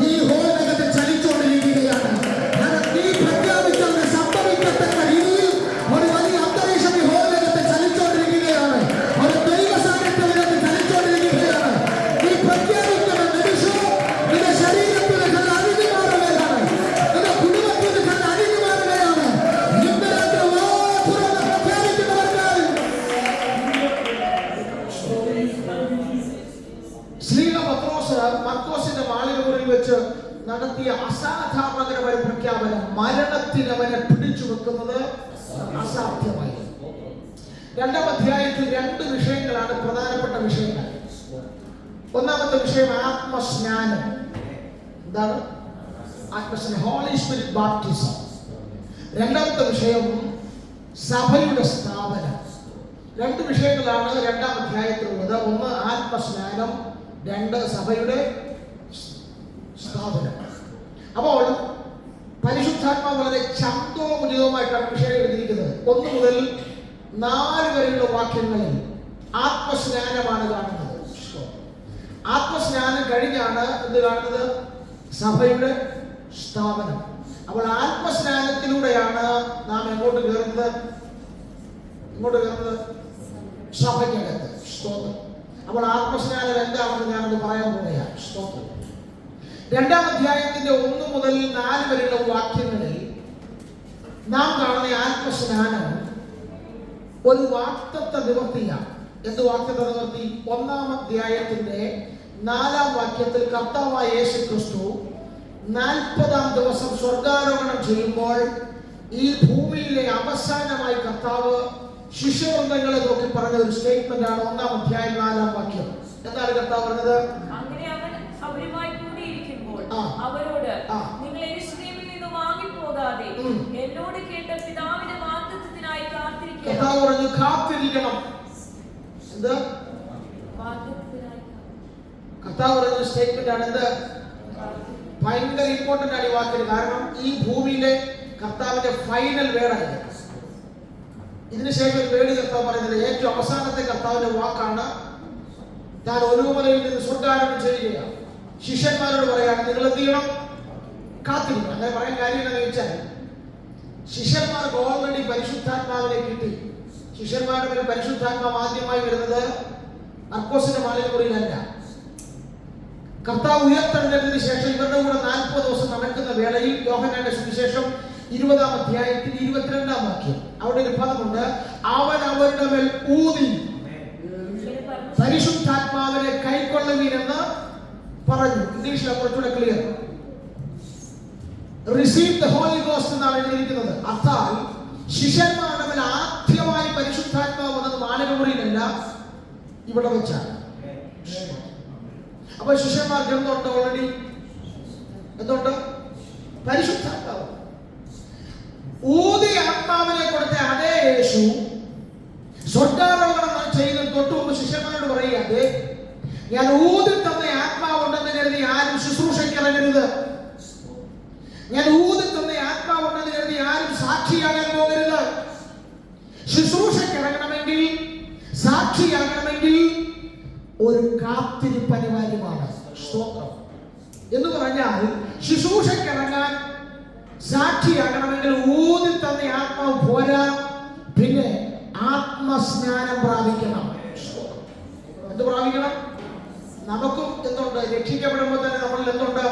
ഈ ഹോലകത്ത് ചലിച്ചുകൊണ്ടിരിക്കുകയാണ്. നീ പ്രഖ്യാപിച്ചാൽ സംഭവിക്കത്തക്ക രീതിയിൽ ഒരു വലിയ അന്തരീക്ഷം ഈ ഹോലകത്ത് ചലിച്ചുകൊണ്ടിരിക്കുകയാണ്. ഒരു ദൈവ സാന്നിധ്യത്തിനകത്ത് ചലിച്ചുകൊണ്ടിരിക്കുകയാണ്. നീ പ്രഖ്യാപിക്കുന്ന നിമിഷം നിന്റെ ശരീരത്തിന് കണ്ട് അഴിഞ്ഞു മാറുകയാണ്. നിന്റെ കുടുംബത്തിന് കണ്ട് അഴിഞ്ഞു മാറുകയാണ്. ഇന്ന് രാത്രി വാ തുറന്ന് പ്രഖ്യാപിക്കുന്നവർക്കായി ശ്രീല മർക്കോസിന്റെ മാളികമുറിയിൽ വെച്ച് നടത്തിയ അസാധാരണകരമായ പ്രഖ്യാപനം മരണത്തിന് അവനെ പിടിച്ചു വെക്കുന്നത് അസാധ്യമായി. 2-ാം അധ്യായത്തിൽ 2 വിഷയങ്ങളാണ് പ്രധാനപ്പെട്ട വിഷയങ്ങൾ. ഒന്നാമത്തെ വിഷയം ആത്മസ്നാനം. എന്താണ് ആത്മസ്നാനം? Holy spirit baptism. രണ്ടാമത്തെ വിഷയം സഭയുടെ സ്ഥാപനം. 2 വിഷയങ്ങളാണ് 2-ാം അധ്യായത്തിലുള്ളത്. ഒന്ന് ആത്മസ്നാനം, 2 സഭയുടെ സ്ഥാപനം. അപ്പോൾ പരിശുദ്ധാത്മാവ് വളരെ ചന്തോമുചിതവുമായിട്ടാണ് വിഷയം എഴുതിയിരിക്കുന്നത്. 1 മുതൽ 4 വരെയുള്ള വാക്യങ്ങളിൽ ആത്മസ്നാനമാണ് കാണുന്നത്. ആത്മസ്നാനം കഴിഞ്ഞാണ് എന്ത് കാണുന്നത്? സഭയുടെ സ്ഥാപനം. അപ്പോൾ ആത്മസ്നാനത്തിലൂടെയാണ് നാം എങ്ങോട്ട് കയറുന്നത്? സഭയ്ക്കകത്ത്. സ്തോത്രം. അപ്പോൾ ആത്മസ്നാനം എന്താണെന്ന് ഞാനത് പറയാൻ പോവുകയാണ്. സ്തോത്രം. 2-ാം അധ്യായത്തിന്റെ 1 മുതൽ 4 വരെയുള്ള വാക്യങ്ങളിൽ നാം കാണുന്ന ആത്മസ്നാനം ഒരു വാഗ്ദത്ത നിവർത്തിയാണ്. എന്ത് വാഗ്ദത്ത നിവർത്തി? 1-ാം അധ്യായത്തിന്റെ 4-ാം വാക്യത്തിൽ കർത്താവായ യേശു ക്രിസ്തു 40-ാം ദിവസം സ്വർഗാരോഹണം ചെയ്യുമ്പോൾ ഈ ഭൂമിയിലെ അവസാനമായി കർത്താവ് ശിഷ്യവൃന്ദങ്ങളെ നോക്കി പറഞ്ഞ ഒരു സ്റ്റേറ്റ്മെന്റ് ആണ് 1-ാം അധ്യായം 4-ാം വാക്യം. എന്താണ് കർത്താവ് പറഞ്ഞത്? അങ്ങനെ അവൻ അവരുമായി കൂടിയിരിക്കുമ്പോൾ അവരോട്, നിങ്ങൾ യെരൂശലേമിൽ നിന്ന് വാങ്ങിപ്പോകാതെ എന്നോട് കേട്ട പിതാവിന്റെ വാഗ്ദത്തത്തിനായി കാത്തിരിക്കണം. കർത്താവ് പറഞ്ഞു കാത്തിരിക്കണം. എന്ത്? കർത്താവ് പറയുന്ന സ്റ്റേറ്റ്മെന്റ് ആണ്. എന്ത് ഭയങ്കര ഇമ്പോർട്ടന്റ് ആണ് ഈ വാക്കിന്. കാരണം ഈ ഭൂമിയിലെ കർത്താവിന്റെ ഫൈനൽ വേർഡാണ്. ഇതിനുശേഷം ഒരു വേർഡ് കർത്താവ് പറയുന്നത് ഏറ്റവും അവസാനത്തെ കർത്താവിന്റെ വാക്കാണ്. താൻ ഒലിവുമലയിൽ നിന്ന് സ്വർഗ്ഗാരോഹണം ചെയ്യുകയാണ്. ശിഷ്യന്മാരോട് പറയാണ്, നിങ്ങൾ എന്ത് ചെയ്യണം? കാത്തിരിക്കണം. അങ്ങനെ പറയാൻ കാര്യം എന്താണെന്ന് വെച്ചാൽ, ശിഷ്യന്മാർക്ക് ഓൾറെഡി പരിശുദ്ധാത്മാവിനെ കിട്ടി. ശിഷ്യന്മാരുടെ മേൽ പരിശുദ്ധാത്മാവ് ആദ്യമായി വരുന്നത് മർക്കോസിന്റെ മാളികമുറിയിലല്ല. കർത്താവ് ഉയർത്തെഴുന്നേറ്റതിന് ശേഷം ഇവരുടെ കൂടെ 40 ദിവസം നടക്കുന്ന വേളയിൽ യോഹന്നാന്റെ സുവിശേഷം 20-ാം അധ്യായത്തിൽ 22-ാം വാക്യം അവിടെ ഒരു പദമുണ്ട്, അവൻ അവരുടെ മേൽ ഊതി പരിശുദ്ധാത്മാവിനെ കൈക്കൊള്ളുവീരെന്ന് പറഞ്ഞു. ഇംഗ്ലീഷിൽ കുറച്ചുകൂടെ clear, receive the Holy Ghost എന്നാണ് എഴുതിയിരിക്കുന്നത്. അർത്ഥാൽ ശിഷ്യന്മാരുടെ മേൽ ആദ്യമായി പരിശുദ്ധാത്മാവ് വന്നത് മാളികമുറിയിലല്ല, ഇവിടെ വെച്ചാണ്. അപ്പൊ ശിഷ്യന്മാർക്ക് എന്തുണ്ട്? ഓൾറെഡി എന്തുണ്ട്? പരിശുദ്ധാത്മാവ്. ഊതി ആത്മാവിനെ കൊടുത്ത അതേ യേശു സ്വർഗ്ഗാരോഹണം ചെയ്യുന്നതിന് തൊട്ടു മുമ്പ് ശിഷ്യന്മാരോട് പറയുകയാണ്, ഞാൻ ഊതി തന്ന ആത്മാവുണ്ടെന്ന് കരുതി ആരും ശുശ്രൂഷയ്ക്ക് ഇറങ്ങരുത്. ഞാൻ ഊതി തന്ന ആത്മാവുണ്ടെന്ന് കരുതി ആരും സാക്ഷിയാകാൻ പോകരുത്. ശുശ്രൂഷയ്ക്ക് ഇറങ്ങണമെങ്കിൽ, സാക്ഷിയാകണമെങ്കിൽ ഒരു കാത്തിരിപ്പ് അനിവാര്യമാണ്. സ്തോത്രം എന്ന് പറഞ്ഞാൽ ശുശ്രൂഷയ്ക്കിറങ്ങാൻ, സാക്ഷിയാകണമെങ്കിൽ ഊതി തന്ന ആത്മാവ് പോരാ, പിന്നെ ആത്മസ്നാനം പ്രാപിക്കണം. എന്ത് പ്രാപിക്കണം? നമുക്കും എന്തുണ്ട്? രക്ഷിക്കപ്പെടുമ്പോൾ തന്നെ നമ്മളിൽ എന്തുണ്ട്?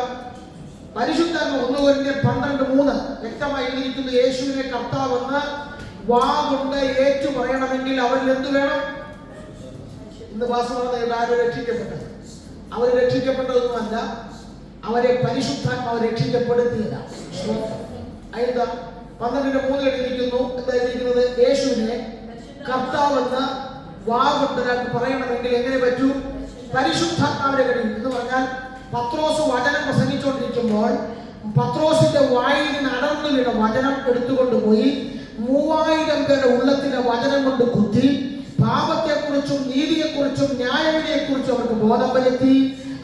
പരിശുദ്ധാത്മ. 1 കൊരിന്ത്യർ 12:3 വ്യക്തമായി എഴുതിയിരിക്കുന്നു, യേശുവിനെ കർത്താവെന്ന് വാ കൊണ്ട് ഏറ്റു പറയണമെങ്കിൽ അവരിൽ എന്ത് വേണം? ഇന്ന് ഭാഷ ആരും രക്ഷിക്കപ്പെട്ടത്, അവർ രക്ഷിക്കപ്പെട്ടതൊന്നുമല്ല, അവരെ പരിശുദ്ധാത്മാവ് രക്ഷിക്കപ്പെടുത്തിയതാണ്. അതായത് 12:3 എഴുതിയിരിക്കുന്നു. എന്താ എഴുതിയിരിക്കുന്നത്? യേശുവിനെ കർത്താവെന്ന് വാ കൊണ്ട് ഒരാൾക്ക് പറയണമെങ്കിൽ എങ്ങനെ പറ്റൂ? പരിശുദ്ധാത്മാവിനെ കഴിയും. എന്ന് പറഞ്ഞാൽ പത്രോസ് വചനം പ്രസംഗിച്ചുകൊണ്ടിരിക്കുമ്പോൾ പത്രോസിന്റെ വായിൽ നിന്ന് അടർന്നു വീണ വചനം എടുത്തുകൊണ്ട് പോയി 3000 പേരുടെ ഉള്ളത്തിലെ വചനം കൊണ്ട് കുത്തി പാപത്തെക്കുറിച്ചും നീതിയെക്കുറിച്ചും ന്യായവിധിയെക്കുറിച്ചും അവർക്ക് ബോധം വരുത്തി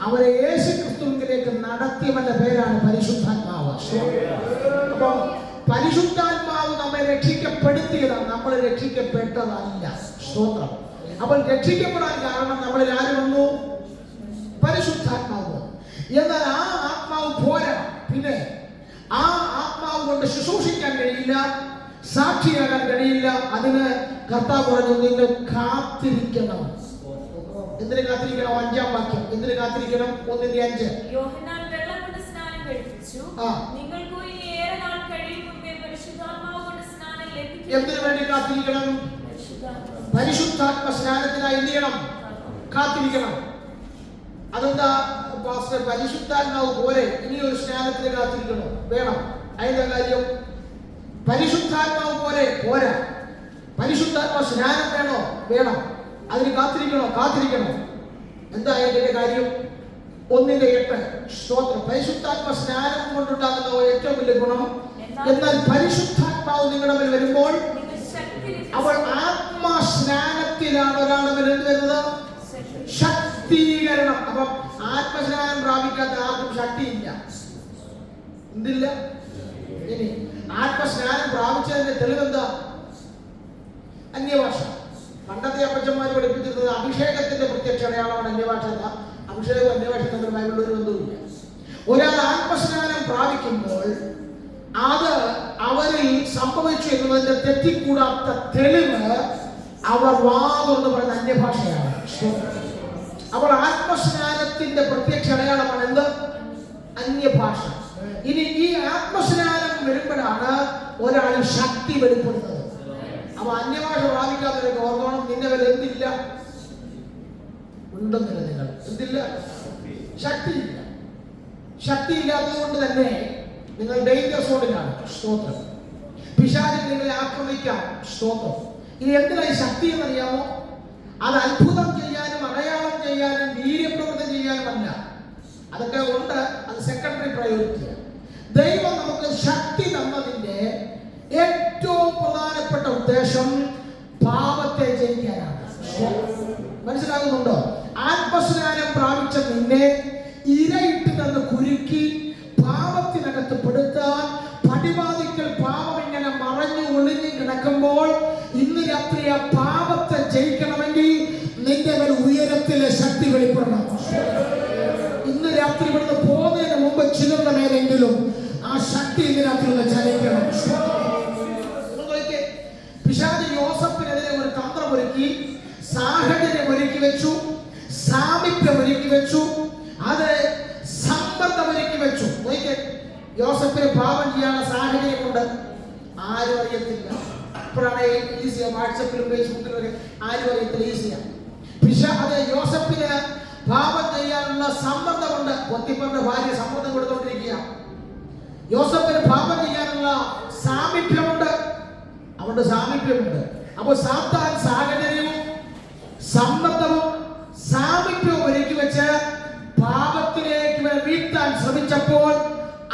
അവരെ യേശു ക്രിസ്തുവിലേക്ക് നടത്തിയവന്റെ പേരാണ് പരിശുദ്ധാത്മാവ്. അപ്പം പരിശുദ്ധാത്മാവ് നമ്മെ രക്ഷിക്കപ്പെടുത്തിയതാണ്, നമ്മൾ രക്ഷിക്കപ്പെട്ടതല്ല. സ്തോത്രം. അപ്പോൾ രക്ഷിക്കപ്പെടാൻ കാരണം നമ്മളിൽ ആര് വന്നു? പരിശുദ്ധാത്മാവ്. എന്നാൽ ആ ആത്മാവ് പോരാ, പിന്നെ ആ ആത്മാവ് കൊണ്ട് ശുശ്രൂഷിക്കാൻ കഴിയില്ല, സാക്ഷിയാകാൻ കഴിയില്ല. അതിന് കർത്താവ് പറഞ്ഞു, നിങ്ങൾ കാത്തിരിക്കണം. എന്തിനു കാത്തിരിക്കണം? 5-ാം വാക്യം. എന്തിനു കാത്തിരിക്കണം? 1:5. യോഹന്നാൻ വെള്ളം കൊണ്ട് സ്നാനം കഴിപ്പിച്ചു, നിങ്ങൾക്ക് ഇനി ഏറെ നാൾ കഴിയും മുമ്പേ പരിശുദ്ധാത്മാവ് കൊണ്ട് സ്നാനം ലഭിക്കും. എന്തിനു വേണ്ടി കാത്തിരിക്കണം? പരിശുദ്ധാത്മ സ്നാനത്തിനായി എന്ത് ചെയ്യണം? കാത്തിരിക്കണം. അതെന്താ പാസ്റ്റർ? പരിശുദ്ധാത്മാവ് പോലെ ഇനി ഒരു സ്നാനത്തിന് കാത്തിരിക്കണോ? വേണം. അതിന്റെ കാര്യം പരിശുദ്ധാത്മാവ് പോലെ പോരാ, പരിശുദ്ധാത്മ സ്നാനം വേണോ? വേണം. അതിന് കാത്തിരിക്കണോ? കാത്തിരിക്കണം. എന്താ അതിന്റെ കാര്യം? 1:8. സ്തോത്രം. പരിശുദ്ധാത്മ സ്നാനം കൊണ്ടുണ്ടാകുന്ന ഏറ്റവും വലിയ ഗുണം, എന്നാൽ പരിശുദ്ധാത്മാവ് നിങ്ങളുടെ മേൽ വരുമ്പോൾ അവൾ ആത്മസ്നാനത്തിലാണ് ഒരാളുടെ മേൽ എന്ത് വരുന്നത്? ശക്തീകരണം. അപ്പം ആത്മസ്നാനം പ്രാപിക്കാത്ത ആർക്കും ശക്തിയില്ല. എന്തില്ല? ഇനി ആത്മസ്നാനം പ്രാപിച്ചതിന്റെ തെളിവെന്താ? അന്യഭാഷ. പണ്ടത്തെ അപ്പച്ചന്മാർ പഠിപ്പിച്ചിരുന്നത് അഭിഷേകത്തിന്റെ പ്രത്യക്ഷ അടയാളമാണ് അന്യഭാഷ. അഭിഷേകവും അന്യഭാഷ തമ്മിൽ ബൈബിളിൽ ഒരു ബന്ധവുമില്ല. ഒരാൾ ആത്മസ്നാനം പ്രാപിക്കുമ്പോൾ അത് അവരിൽ സംഭവിച്ചു എന്നതിന്റെ തെറ്റിക്കൂടാത്ത തെളിവ് അവർ വാതുകൊണ്ട് പറയുന്ന അന്യഭാഷയാണ്. അപ്പോൾ ആത്മസ്നാനത്തിന്റെ പ്രത്യക്ഷ അടയാളമാണ് എന്ത്? അന്യഭാഷ. ഇനി ഈ ആത്മസ്നാനം വരുമ്പോഴാണ് ഒരാൾ ശക്തി വെളിപ്പെടുന്നത്. അപ്പൊ അന്യഭാഷ പ്രാപിക്കാത്തവരൊക്കെ ഓർക്കണം, നിന്നെ വരെ എന്തില്ല? ഉണ്ടെന്നില്ല. നിങ്ങൾ എന്തില്ല? ശക്തിയില്ല. ശക്തിയില്ലാത്തത് കൊണ്ട് തന്നെ നിങ്ങൾ ഡേഞ്ചർ സോണിലാണ്. സ്തോത്രം. പിശാചിന് നിങ്ങളെ ആക്രമിക്കാം. സ്തോത്രം. ഇനി എന്തിനായി ശക്തി എന്നറിയാമോ? അത് അത്ഭുതം ചെയ്യാനും അടയാളം ചെയ്യാനും വീര്യപ്രവൃത്തി ചെയ്യാനുമല്ല. അതൊക്കെ ഉണ്ട്, അത് സെക്കൻഡറി പ്രയോറിറ്റിയാണ്. ദൈവം നമുക്ക് ശക്തി തന്നതിന്റെ ഏറ്റവും പ്രധാനപ്പെട്ട ഉദ്ദേശം പാപത്തെ ജയിക്കാനാണ്. മനസ്സിലാകുന്നുണ്ടോ? ആത്മസ്നാനം പ്രാപിച്ച നിന്നെ ഇരയിട്ട് നിന്ന് കുരുക്കി പാപത്തിനകത്ത് പെടുത്താൻ പടിവാതിക്കൽ പാപം ഇങ്ങനെ മറഞ്ഞു ഒളിഞ്ഞു കിടക്കുമ്പോൾ ഇന്ന് രാത്രി ആ പാപത്തെ ജയിക്കണമെങ്കിൽ നിന്റെ മേൽ ഉയരത്തിലെ ശക്തി വെളിപ്പെടണം. ഇന്ന് രാത്രി ഇവിടുന്ന് പോകുന്നതിന് മുമ്പ് ചിലരുടെ മേലെങ്കിലും ആ ശക്തി ഇന്ന് രാത്രി ഒന്ന് ചലിക്കണം. പിശാച് യോസഫിനെതിരെ ഒരു തന്ത്രം ഒരുക്കി, സാഹചര്യം ഒരുക്കി വെച്ചു, സാമീപ്യം ഒരുക്കി വെച്ചു, അത് സമ്മർദ്ദം ഒരുക്കി വെച്ചു. യോസഫിന് പാപം ചെയ്യാനുള്ള സാഹചര്യമുണ്ട്, ആരും അറിയത്തില്ല. ഇപ്പോഴാണ് ഈസിയാ, വാട്സപ്പിലും ഫേസ്ബുക്കിലും ഒക്കെ ആരും അറിയത്തില്ല, ഈസിയാ. അത് യോസഫിന് പാപം ചെയ്യാനുള്ള സമ്മർദ്ദമുണ്ട്. പൊത്തിപ്പറിന്റെ ഭാര്യ സമ്മർദ്ദം കൊടുത്തോണ്ടിരിക്കുക. യോസഫിന് പാപം ചെയ്യാനുള്ള സാമീപ്യമുണ്ട്, അവരുടെ സാമീപ്യമുണ്ട്. അപ്പോൾ സാത്താൻ സാഹചര്യവും സമ്മർദ്ദവും സാമീപ്യവും ഒരുക്കി വെച്ച് പാപത്തിലേക്ക് വീഴ്ത്താൻ ശ്രമിച്ചപ്പോൾ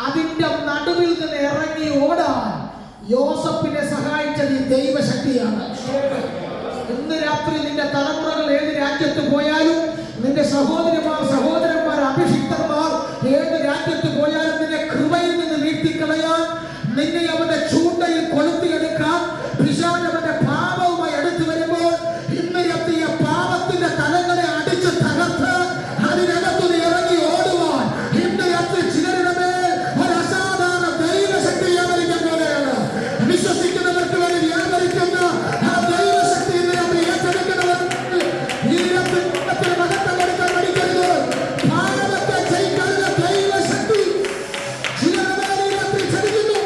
അതിന്റെ നടുവിൽ നിന്ന് ഇറങ്ങി ഓടാൻ യോസഫിനെ സഹായിച്ചത് ഈ ദൈവശക്തിയാണ്. ഇന്ന് രാത്രി നിന്റെ തലമുറകൾ ഏത് രാജ്യത്ത് പോയാലും, നിന്റെ സഹോദരന്മാർ അഭിഷിക്തന്മാർ ഏത് രാജ്യത്ത് പോയാലും നിന്റെ കൃപയിൽ നിന്ന് വീഴ്ത്തിക്കളയാൻ, നിന്നെ അവന്റെ ചൂണ്ടയിൽ കൊളുത്തിയെടുക്കാൻ പിശാച് അവന്റെ പാപവുമായി അടുത്തു വരുമ്പോൾ ഇന്ന് രാത്രി പാപത്തിന്റെ തലങ്ങളെ അടിച്ച് തകർത്ത് അതിനകത്ത് ഇറങ്ങി ഓടുവാൻ ഇന്ന് രാത്രി ചിലരുടെ മേൽ ഒരു അസാധാരണ ദൈവശക്തി വ്യാപരിക്കാൻ പോലെയാണ്. വിശ്വസിക്കുന്നവർക്ക് വേണ്ടി വ്യാപരിക്കുന്ന ആ ദൈവശക്തി ഇന്ന് രാത്രി ഏറ്റെടുക്കുന്നവർ ഈ രാത്രി മഹത്വം എടുക്കാൻ പഠിക്കരുത്. പാപത്തെ ജയിക്കാനുള്ള ദൈവശക്തി ചിലരുടെ മേൽ ഈ രാത്രി ചലിക്കുന്നു.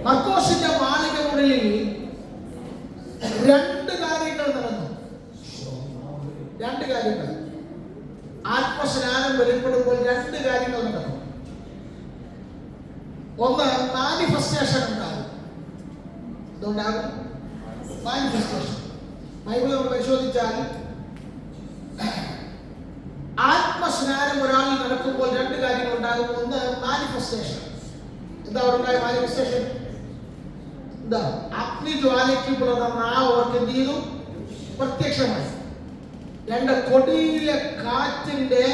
മർക്കോസിന്റെ മാളികമുറിയിൽ രണ്ട് കാര്യങ്ങൾ നടന്നു. രണ്ട് കാര്യങ്ങൾ ആത്മസ്നാനം വെളിപ്പെടുമ്പോൾ രണ്ട് കാര്യങ്ങൾ നടന്നു. ഒന്ന്, മാനിഫെസ്റ്റേഷൻ ഉണ്ടാകും. എന്തുണ്ടാകും? മാനിഫെസ്റ്റേഷൻ. ബൈബിൾ നമ്മൾ പരിശോധിച്ചാൽ ആത്മസ്നാനം ഒരാളിൽ നടക്കുമ്പോൾ രണ്ട് കാര്യങ്ങൾ ഉണ്ടാകും. ഒന്ന്, മാനിഫെസ്റ്റേഷൻ. എന്താ ഉണ്ടായ മാനിഫെസ്റ്റേഷൻ? എന്താ? അഗ്നിജ്വാലയ്ക്ക് പുറന്ന നാവ് അവർക്ക് എന്ത് ചെയ്തു? പ്രത്യക്ഷമായി. രണ്ട്, കൊടിയിലെ കാറ്റിന്റെ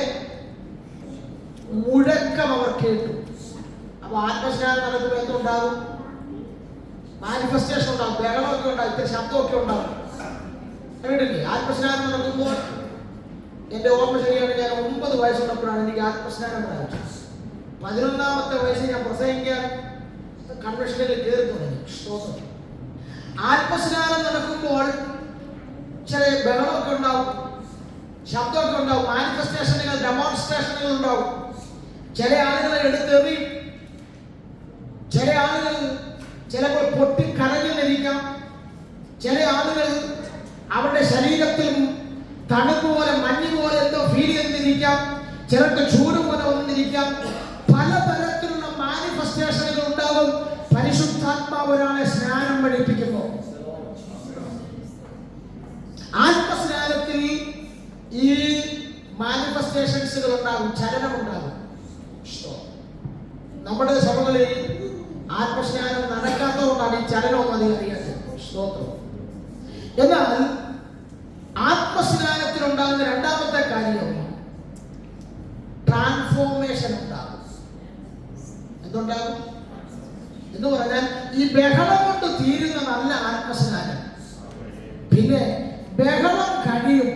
മുഴക്കം അവർ കേട്ടു. അപ്പൊ ആത്മസ്നാനം നടക്കുമ്പോൾ എന്തുണ്ടാകും? മാനിഫെസ്റ്റേഷൻ ഉണ്ടാകും, ബഹളമൊക്കെ ഉണ്ടാകും, ഇത്ര ശബ്ദമൊക്കെ ഉണ്ടാകും. കേട്ടില്ലേ? ആത്മസ്നാനം നടക്കുമ്പോൾ എന്റെ ഓർമ്മ ശരിയാണ്, ഞാൻ 9 വയസ്സുള്ളപ്പോഴാണ് എനിക്ക് ആത്മസ്നാനം പ്രാപിച്ചത്. 11ാമത്തെ വയസ്സിൽ ഞാൻ പ്രസംഗിക്കാൻ കൺവെൻഷനിൽ കയറി തുടങ്ങി. ആത്മസ്നാനം നടക്കുമ്പോൾ ചില ബഹളമൊക്കെ ഉണ്ടാവും, ശബ്ദമൊക്കെ ഉണ്ടാവും, മാനിഫെസ്റ്റേഷനുകൾ, ഡെമോൺസ്ട്രേഷനുകൾ ഉണ്ടാവും. ചില ആളുകളെ എടുത്തെറിയും, ചില ആളുകൾ ചിലപ്പോൾ പൊട്ടിക്കരഞ്ഞിരിക്കാം, ചില ആളുകൾ അവരുടെ ശരീരത്തിൽ തണുപ്പ് പോലെ മഞ്ഞ് പോലെ എന്തോ ഫീൽ ചെയ്തിരിക്കാം, ചിലർക്ക് ചൂട് പോലെ വന്നിരിക്കാം. പലതരത്തിലുള്ള മാനിഫെസ്റ്റേഷനുകൾ ഉണ്ടാകും പരിശുദ്ധാത്മാവ് ഒരാളെ സ്നാനം പഠിപ്പിക്കുമ്പോൾ. ആത്മസ്നാനത്തിൽ ഈ മാനിഫെസ്റ്റേഷൻസുകൾ ഉണ്ടാകും, ചലനമുണ്ടാകും. നമ്മുടെ സഭകളിൽ ആത്മസ്നാനം നടക്കാത്തതുകൊണ്ടാണ് ഈ ചലനമൊന്നും അധികം അറിയാത്തത്. സ്തോത്രം. എന്നാൽ ആത്മസ്നാനത്തിൽ ഉണ്ടാകുന്ന രണ്ടാമത്തെ കാര്യം ട്രാൻസ്ഫോർമേഷൻ ഉണ്ടാകും. എന്തുണ്ടാകും എന്ന് പറഞ്ഞാൽ ഈ ബഹളം കൊണ്ട് തീരുന്നതല്ല ആത്മസ്നാനം. പിന്നെ ബഹളം കഴിയും.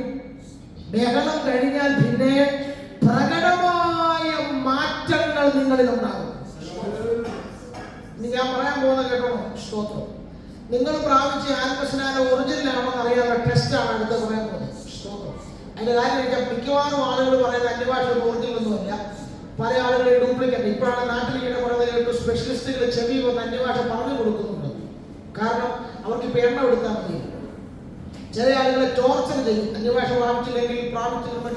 ബഹളം കഴിഞ്ഞാൽ പിന്നെ പ്രകടമായ മാറ്റങ്ങൾ നിങ്ങളിൽ ഉണ്ടാകും. ഞാൻ പറയാൻ പോകുന്ന കേട്ടോ. സ്തോത്രം. നിങ്ങൾ പ്രാപിച്ച ആത്മസ്നാനം ഒറിജിനലാണോ അറിയാനുള്ള ടെസ്റ്റാണ് അടുത്ത് പറയാൻ പോകുന്നത്. സ്തോത്രം. അതിന്റെ കാര്യം വെച്ചാൽ മിക്കവാറും ആളുകൾ പറയുന്നത് അന്യഭാഷ ഒറിജിനലൊന്നുമല്ല, പല ആളുകളെ ഡ്യൂപ്ലിക്കേറ്റ്. ഇപ്പോഴാണ് നാട്ടിലിങ്ങനെ പറയുന്നത് സ്പെഷ്യലിസ്റ്റുകൾ ചെവി വന്ന് അന്യഭാഷ പറഞ്ഞു കൊടുക്കുന്നുണ്ട്. കാരണം അവർക്ക് ഇപ്പൊ എണ്ണ എടുത്താൽ മതി. ചില ആളുകളെ ടോർച്ചർ ചെയ്യും. അന്യഭാഷ പ്രാപിച്ചില്ലെങ്കിൽ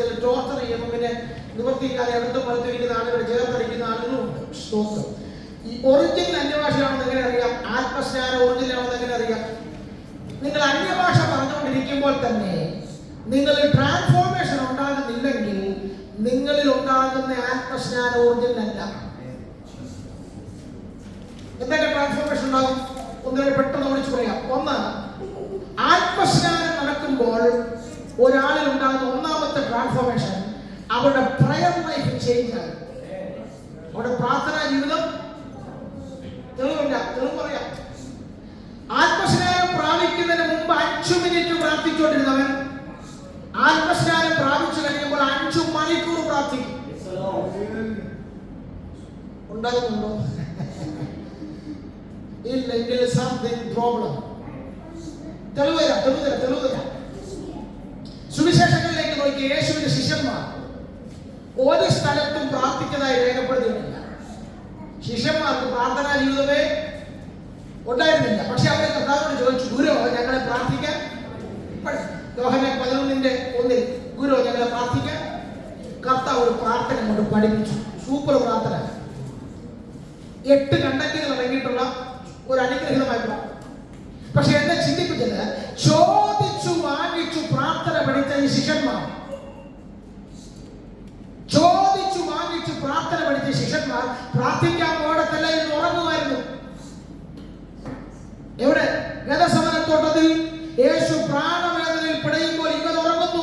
ചില ടോർച്ചർ ചെയ്യും. പിന്നെ നിവർത്തിക്കാതെ അടുത്തും വലത്തിരിക്കുന്ന ആളുകൾ ചേർത്തടിക്കുന്ന ആളുകളുമുണ്ട്. സ്തോത്രം. ഈ ഒറിജിനൽ അന്യഭാഷയാണെന്ന് എങ്ങനെ അറിയാം? ആത്മസ്നാനം ഒറിജിനൽ ആണെന്ന് എങ്ങനെ അറിയാം? നിങ്ങൾ അന്യഭാഷ പറഞ്ഞുകൊണ്ടിരിക്കുമ്പോൾ തന്നെ നിങ്ങളിൽ ട്രാൻസ്ഫോർമേഷൻ ഉണ്ടാകുന്നില്ലെങ്കിൽ നിങ്ങളിൽ ഉണ്ടാകുന്ന ആത്മസ്നാന ഊർജ്ജമല്ല. എന്തൊക്കെ ട്രാൻസ്ഫോർമേഷൻ ഉണ്ടാകും? ഒന്നിനെ പെട്ടെന്ന് വിളിച്ചു പറയാം. ഒന്ന്, ആത്മസ്നാനം നടക്കുമ്പോൾ ഒരാളിൽ ഉണ്ടാകുന്ന ഒന്നാമത്തെ ട്രാൻസ്ഫോർമേഷൻ അവരുടെ പ്രയർ ലൈഫ് ചേഞ്ച് ആകും. അവരുടെ പ്രാർത്ഥനാ ജീവിതം തെളിവ് പറയാം. ആത്മസ്നാനം പ്രാപിക്കുന്നതിന് മുമ്പ് 5 മിനിറ്റ് പ്രാർത്ഥിച്ചുകൊണ്ടിരുന്നവൻ ആത്മസ്നാനം പ്രാപിച്ചു കഴിയുമ്പോൾ 5 മണിക്കൂർ പ്രാർത്ഥിക്കും. ഉണ്ടാകുന്നുണ്ടോ? ഇല്ലെങ്കിൽ സംതിങ് പ്രോബ്ലം. തെളിവ് തരാം. സുവിശേഷങ്ങളിലേക്ക് നോക്കി യേശുവിന്റെ ശിഷ്യന്മാർ ഒരു സ്ഥലത്തും പ്രാർത്ഥിച്ചതായി രേഖപ്പെടുത്തിയിട്ടില്ല. ശിഷ്യന്മാർക്ക് പ്രാർത്ഥനാ ജീവിതമേ ഉണ്ടായിരുന്നില്ല. പക്ഷെ അവരെ കർത്താവിനോട് ചോദിച്ചു, ഗുരു ഞങ്ങളെ പ്രാർത്ഥിക്കാൻ. യോഹന്നാൻ 11:1 ഗുരു ഞങ്ങളെ പ്രാർത്ഥിക്കാൻ. കർത്താവ് ഒരു പ്രാർത്ഥന കൊണ്ട് പഠിപ്പിച്ചു. സൂപ്പർ പ്രാർത്ഥന. 8 കണ്ടന്റുകൾ അടങ്ങിയിട്ടുള്ള ഒരു അനുഗ്രഹീതമായ പ്രാർത്ഥന. പക്ഷെ എന്നെ ചിന്തിപ്പിച്ചത്, ചോദിച്ചു വാങ്ങിച്ചു പ്രാർത്ഥന പഠിച്ച ഈ ശിഷ്യന്മാർ, പ്രാർത്ഥിക്കാൻ പോടത്തല്ല എന്ന് ഉറങ്ങുമായിരുന്നു. എവിടെ? ഗതസമനത്തോട്ടത്തിൽ യേശു പ്രാണവേദനയിൽ പിടയുമ്പോൾ ഇവർ ഉറങ്ങുന്നു.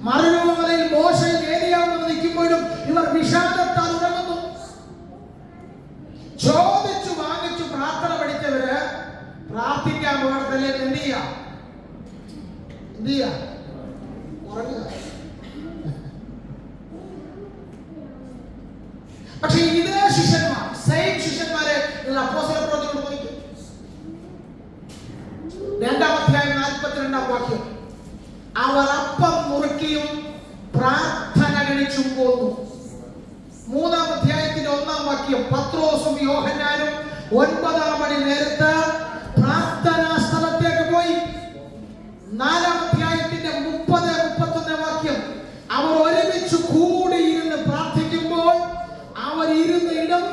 മറുരൂപമലയിൽ മോശയിൽ ഏരിയാവുന്ന നിൽക്കുമ്പോഴും ഇവർ വിഷാദത്താൽ ഉറങ്ങുന്നു. ചോദിച്ചു വാങ്ങിച്ചു പ്രാർത്ഥന പഠിച്ചവര് പ്രാർത്ഥിക്കാൻ പോകത്തല്ലേ എന്ത് ചെയ്യാ? ഉറങ്ങുക. പക്ഷെ ഇതേ ശിഷ്യന്മാർ, സെയിം ശിഷ്യന്മാരെ അപ്പോസ്തല പ്രവൃത്തിയോട് നോക്കി. 2-ാം അധ്യായം 42-ാം വാക്യം, അവർ അപ്പം മുറുക്കിയും പ്രാർത്ഥന കഴിച്ചും പോന്നു. 3-ാം അധ്യായത്തിന്റെ 1-ാം വാക്യം, പത്രോസും യോഹന്നാനും 9-ാം മണി നേരത്ത് പ്രാർത്ഥനാ സ്ഥലത്തേക്ക് പോയി. 4-ാം അധ്യായത്തിന്റെ 30-31 വാക്യം, അവർ ഒരുമിച്ച് കൂടിയിരുന്ന് പ്രാർത്ഥിക്കുമ്പോൾ അവർ ഇരുന്ന ഇടം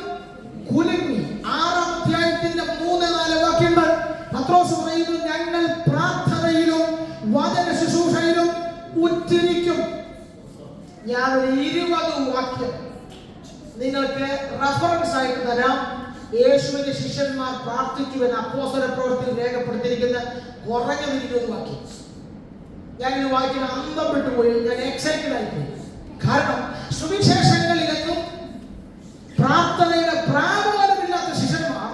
കുലുങ്ങി. 6-ാം അധ്യായത്തിന്റെ 3-4 വാക്യങ്ങൾ പത്രോസ് പറയുന്നു, ഞങ്ങൾ പ്രാർത്ഥനയിലും വചന ശുശ്രൂഷയിലും ഉറ്റിരിക്കും. ഞാൻ ഒരു 20 വാക്യം നിങ്ങൾക്ക് റഫറൻസ് ആയിട്ട് തരാം. യേശുവിന്റെ ശിഷ്യന്മാർ പ്രാർത്ഥിച്ചു എന്ന് അപ്പോസ്തല പ്രവൃത്തിയിൽ രേഖപ്പെടുത്തിയിരിക്കുന്ന കുറഞ്ഞത് 20 വാക്യം. ഞാൻ ഇത് വായിക്കാൻ അന്തം വിട്ടുപോയി. ഞാൻ എക്സൈറ്റഡ് ആയിപ്പോയി. കാരണം സുവിശേഷങ്ങളിലെന്നും പ്രാർത്ഥനയുടെ പ്രാബല്യമില്ലാത്ത ശിഷ്യന്മാർ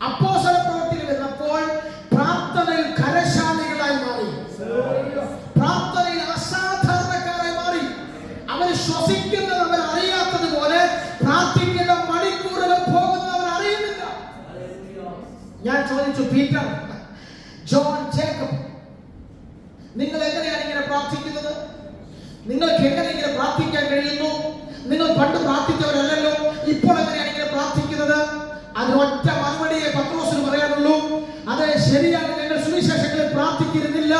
അപ്പോസ്തല പ്രവൃത്തിയിൽ വന്നപ്പോൾ പ്രാർത്ഥനയിൽ കരശാലികളായി മാറി, പ്രാർത്ഥനയിൽ അസാധാരണക്കാരായി മാറി. അവർ ശ്വസിക്കുന്നത് അവർ അറിയാത്തതുപോലെ പ്രാർത്ഥിക്കുന്ന മണിക്കൂറുകൾ പോകുന്നത് അവർ അറിയുന്നില്ല. ഞാൻ ചോദിച്ചു, പീറ്റർ, ജോൺ, ജേക്കബ്, നിങ്ങൾ എങ്ങനെയാണ് ഇങ്ങനെ പ്രാർത്ഥിക്കുന്നത്? നിങ്ങൾക്ക് എങ്ങനെ ഇങ്ങനെ പ്രാർത്ഥിക്കാൻ കഴിയുന്നു? നിങ്ങൾ പണ്ട് പ്രാർത്ഥിച്ചവരല്ലല്ലോ, ഇപ്പോൾ എങ്ങനെയാണ് ഇങ്ങനെ പ്രാർത്ഥിക്കുന്നത്? അതിനൊറ്റ മറുപടിയെ പത്രോസിന് പറയാനുള്ളൂ. അത് ശരിയാണ്, ഞങ്ങൾ സുവിശേഷങ്ങളിൽ പ്രാർത്ഥിച്ചിരുന്നില്ല,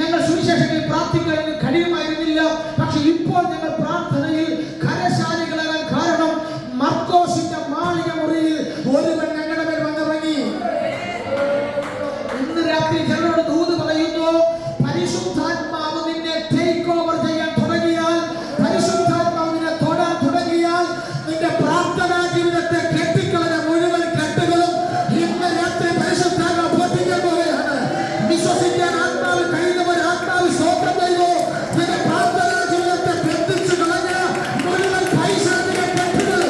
ഞങ്ങൾ സുവിശേഷങ്ങളിൽ പ്രാർത്ഥിക്കാൻ കഴിയുമായിരുന്നില്ല. പക്ഷെ ഇപ്പോൾ ഞങ്ങൾ പ്രാർത്ഥനയിൽ കരശാലികളാകാൻ കാരണം മർക്കോസിന്റെ മാളിക മുറിയിൽ ഒരുവൻ ഞങ്ങളുടെ മേൽ വന്നിറങ്ങി. ഇന്ന് രാത്രി ജനങ്ങളോട് ദൂത് പറയുന്നു, പരിശുദ്ധാത്മാവ് നിന്നെ ടേക്ക് ഓവർ ചെയ്യാൻ തുടങ്ങിയാൽ, പരിശുദ്ധാത്മാവ് നിന്നെ തൊടാൻ തുടങ്ങിയാൽ, നിന്റെ പ്രാർത്ഥനാ ജീവിതത്തെ കെട്ടിക്കളഞ്ഞ മുഴുവൻ കെട്ടുകളും ഇന്ന് രാത്രി പരിശുദ്ധാത്മാവ് പൊട്ടിക്കാൻ പോവുകയാണ്. വിശ്വസിക്കാൻ ആത്മാവ് കഴിയുന്നവർ ആത്മാവ് സ്തോത്രം ചെയ്തു. നിന്റെ പ്രാർത്ഥനാ ജീവിതത്തെ ബന്ധിച്ചു കളഞ്ഞ മുഴുവൻ പൈശാചിക കെട്ടുകൾ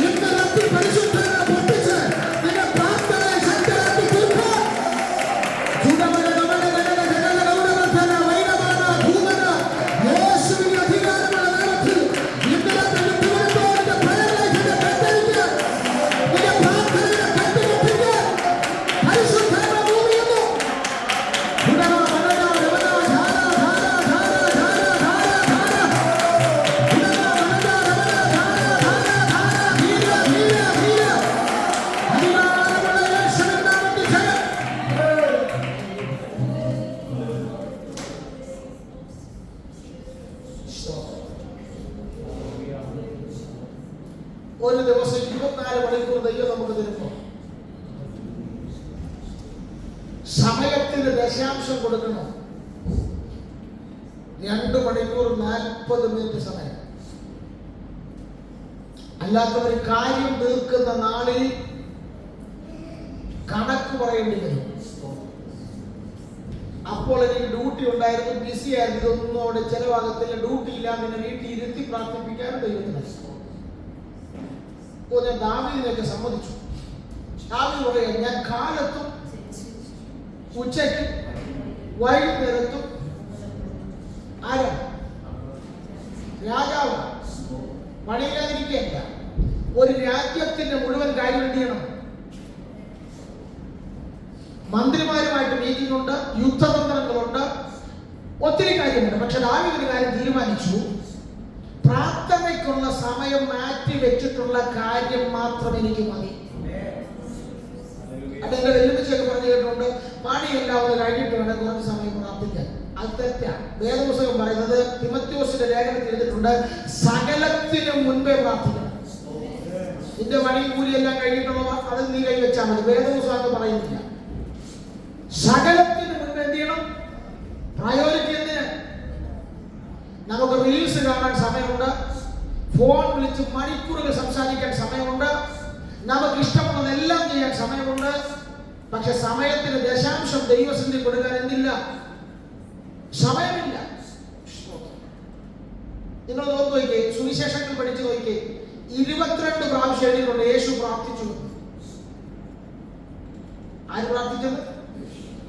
ഇന്ന് രാത്രി പരിശുദ്ധാത്മാവ് പൊട്ടിച്ച് നിന്റെ പ്രാർത്ഥനയെ ശക്തരാക്കി തീർക്കും. യേശുവിന്റെ അധികാരമുള്ള നാമത്തിൽ ഇന്ന് രാത്രി തിരുവനന്തപുരത്തെ പ്രയർലൈഫിന്റെ കെട്ടഴിഞ്ഞ് നിന്റെ പ്രാർത്ഥനയുടെ കെട്ടുകെട്ടിക്ക് പരിശുദ്ധാത്മാവ് ഭൂമിയുന്നു. ഒരു ദിവസം 24 മണിക്കൂർ ദൈവം നമുക്ക് തരുന്നു. സമയത്തിന് ദശാംശം കൊടുക്കണം. 2 മണിക്കൂർ 40 മിനിറ്റ് സമയം. അല്ലാത്തവർ കാര്യം തീർക്കുന്ന നാളിൽ കണക്ക് പറയേണ്ടി വരും. അപ്പോൾ എനിക്ക് ഡ്യൂട്ടി ഉണ്ടായിരുന്നു, ബിസി ആയിരുന്നു, ഇതൊന്നും അവിടെ ചെലവാകത്തില്ല, ഡ്യൂട്ടി ഇല്ലാതെ എന്നെ വീട്ടിൽ ഇരുത്തി പ്രാർത്ഥിപ്പിക്കാനും ദൈവത്തിന്. അപ്പോൾ ഞാൻ ദാവീദിനെയൊക്കെ സമ്മതിച്ചു. ദാവീദ് പറയാ, ഞാൻ കാലത്തും ഉച്ചയ്ക്കും വൈകുന്നേരത്തും ആരാ രാജാവ് പണിയില്ലാതിരിക്കുകയല്ല, ഒരു രാജ്യത്തിന്റെ മുഴുവൻ കാര്യം എന്ത് ചെയ്യണം? മന്ത്രിമാരുമായിട്ട് മീറ്റിംഗ് ഉണ്ട്, യുദ്ധതന്ത്രങ്ങളുണ്ട്, ഒത്തിരി കാര്യമുണ്ട്. പക്ഷെ ദാവീദ് ഒരു കാര്യം തീരുമാനിച്ചു, പ്രാർത്ഥനയ്ക്കുള്ള സമയം മാറ്റി വെച്ചിട്ടുള്ള കാര്യം മാത്രം എനിക്ക് മതി. അതെന്റെ വെല്ലുവിളിച്ചൊക്കെ പറഞ്ഞു കേട്ടിട്ടുണ്ട്, പണിയെല്ലാം ഒന്ന് കഴിഞ്ഞിട്ട് വേണം കുറച്ച് സമയം പ്രാർത്ഥിക്കാൻ. അത് തെറ്റാണ്. വേദപുസ്തകം പറയുന്നത്, തിമോഥെയോസിന്റെ ലേഖനത്തിൽ എഴുതിയിട്ടുണ്ട്, സകലത്തിനും മുൻപേ പ്രാർത്ഥിക്കണം. നിന്റെ പണി കൂലിയെല്ലാം കഴിഞ്ഞിട്ടുള്ള അത് നീ കൈവച്ചാൽ മതി. വേദപുസ്തകം പറയുന്നില്ല. സകലത്തിന് മുൻപ് എന്ത് ചെയ്യണം? പ്രയോറിറ്റി എന്തിന്? നമുക്ക് റീൽസ് കാണാൻ സമയമുണ്ട്, ഫോൺ വിളിച്ച് മണിക്കൂറുകൾ സംസാരിക്കാൻ സമയമുണ്ട്, നമുക്ക് ഇഷ്ടമുള്ളതെല്ലാം ചെയ്യാൻ സമയമുണ്ട്. പക്ഷെ സമയത്തിന് ദശാംശം ദൈവസന്നിധി കൊടുക്കാൻ എന്തില്ല? സമയമില്ല. നിങ്ങൾ നോക്കി നോക്കിയേ, സുവിശേഷങ്ങൾ പഠിച്ചു നോക്കിയേ, 22 പ്രാവശ്യം എഴുതിയിട്ടുണ്ട് യേശു പ്രാർത്ഥിച്ചു. ആര് പ്രാർത്ഥിച്ചത്?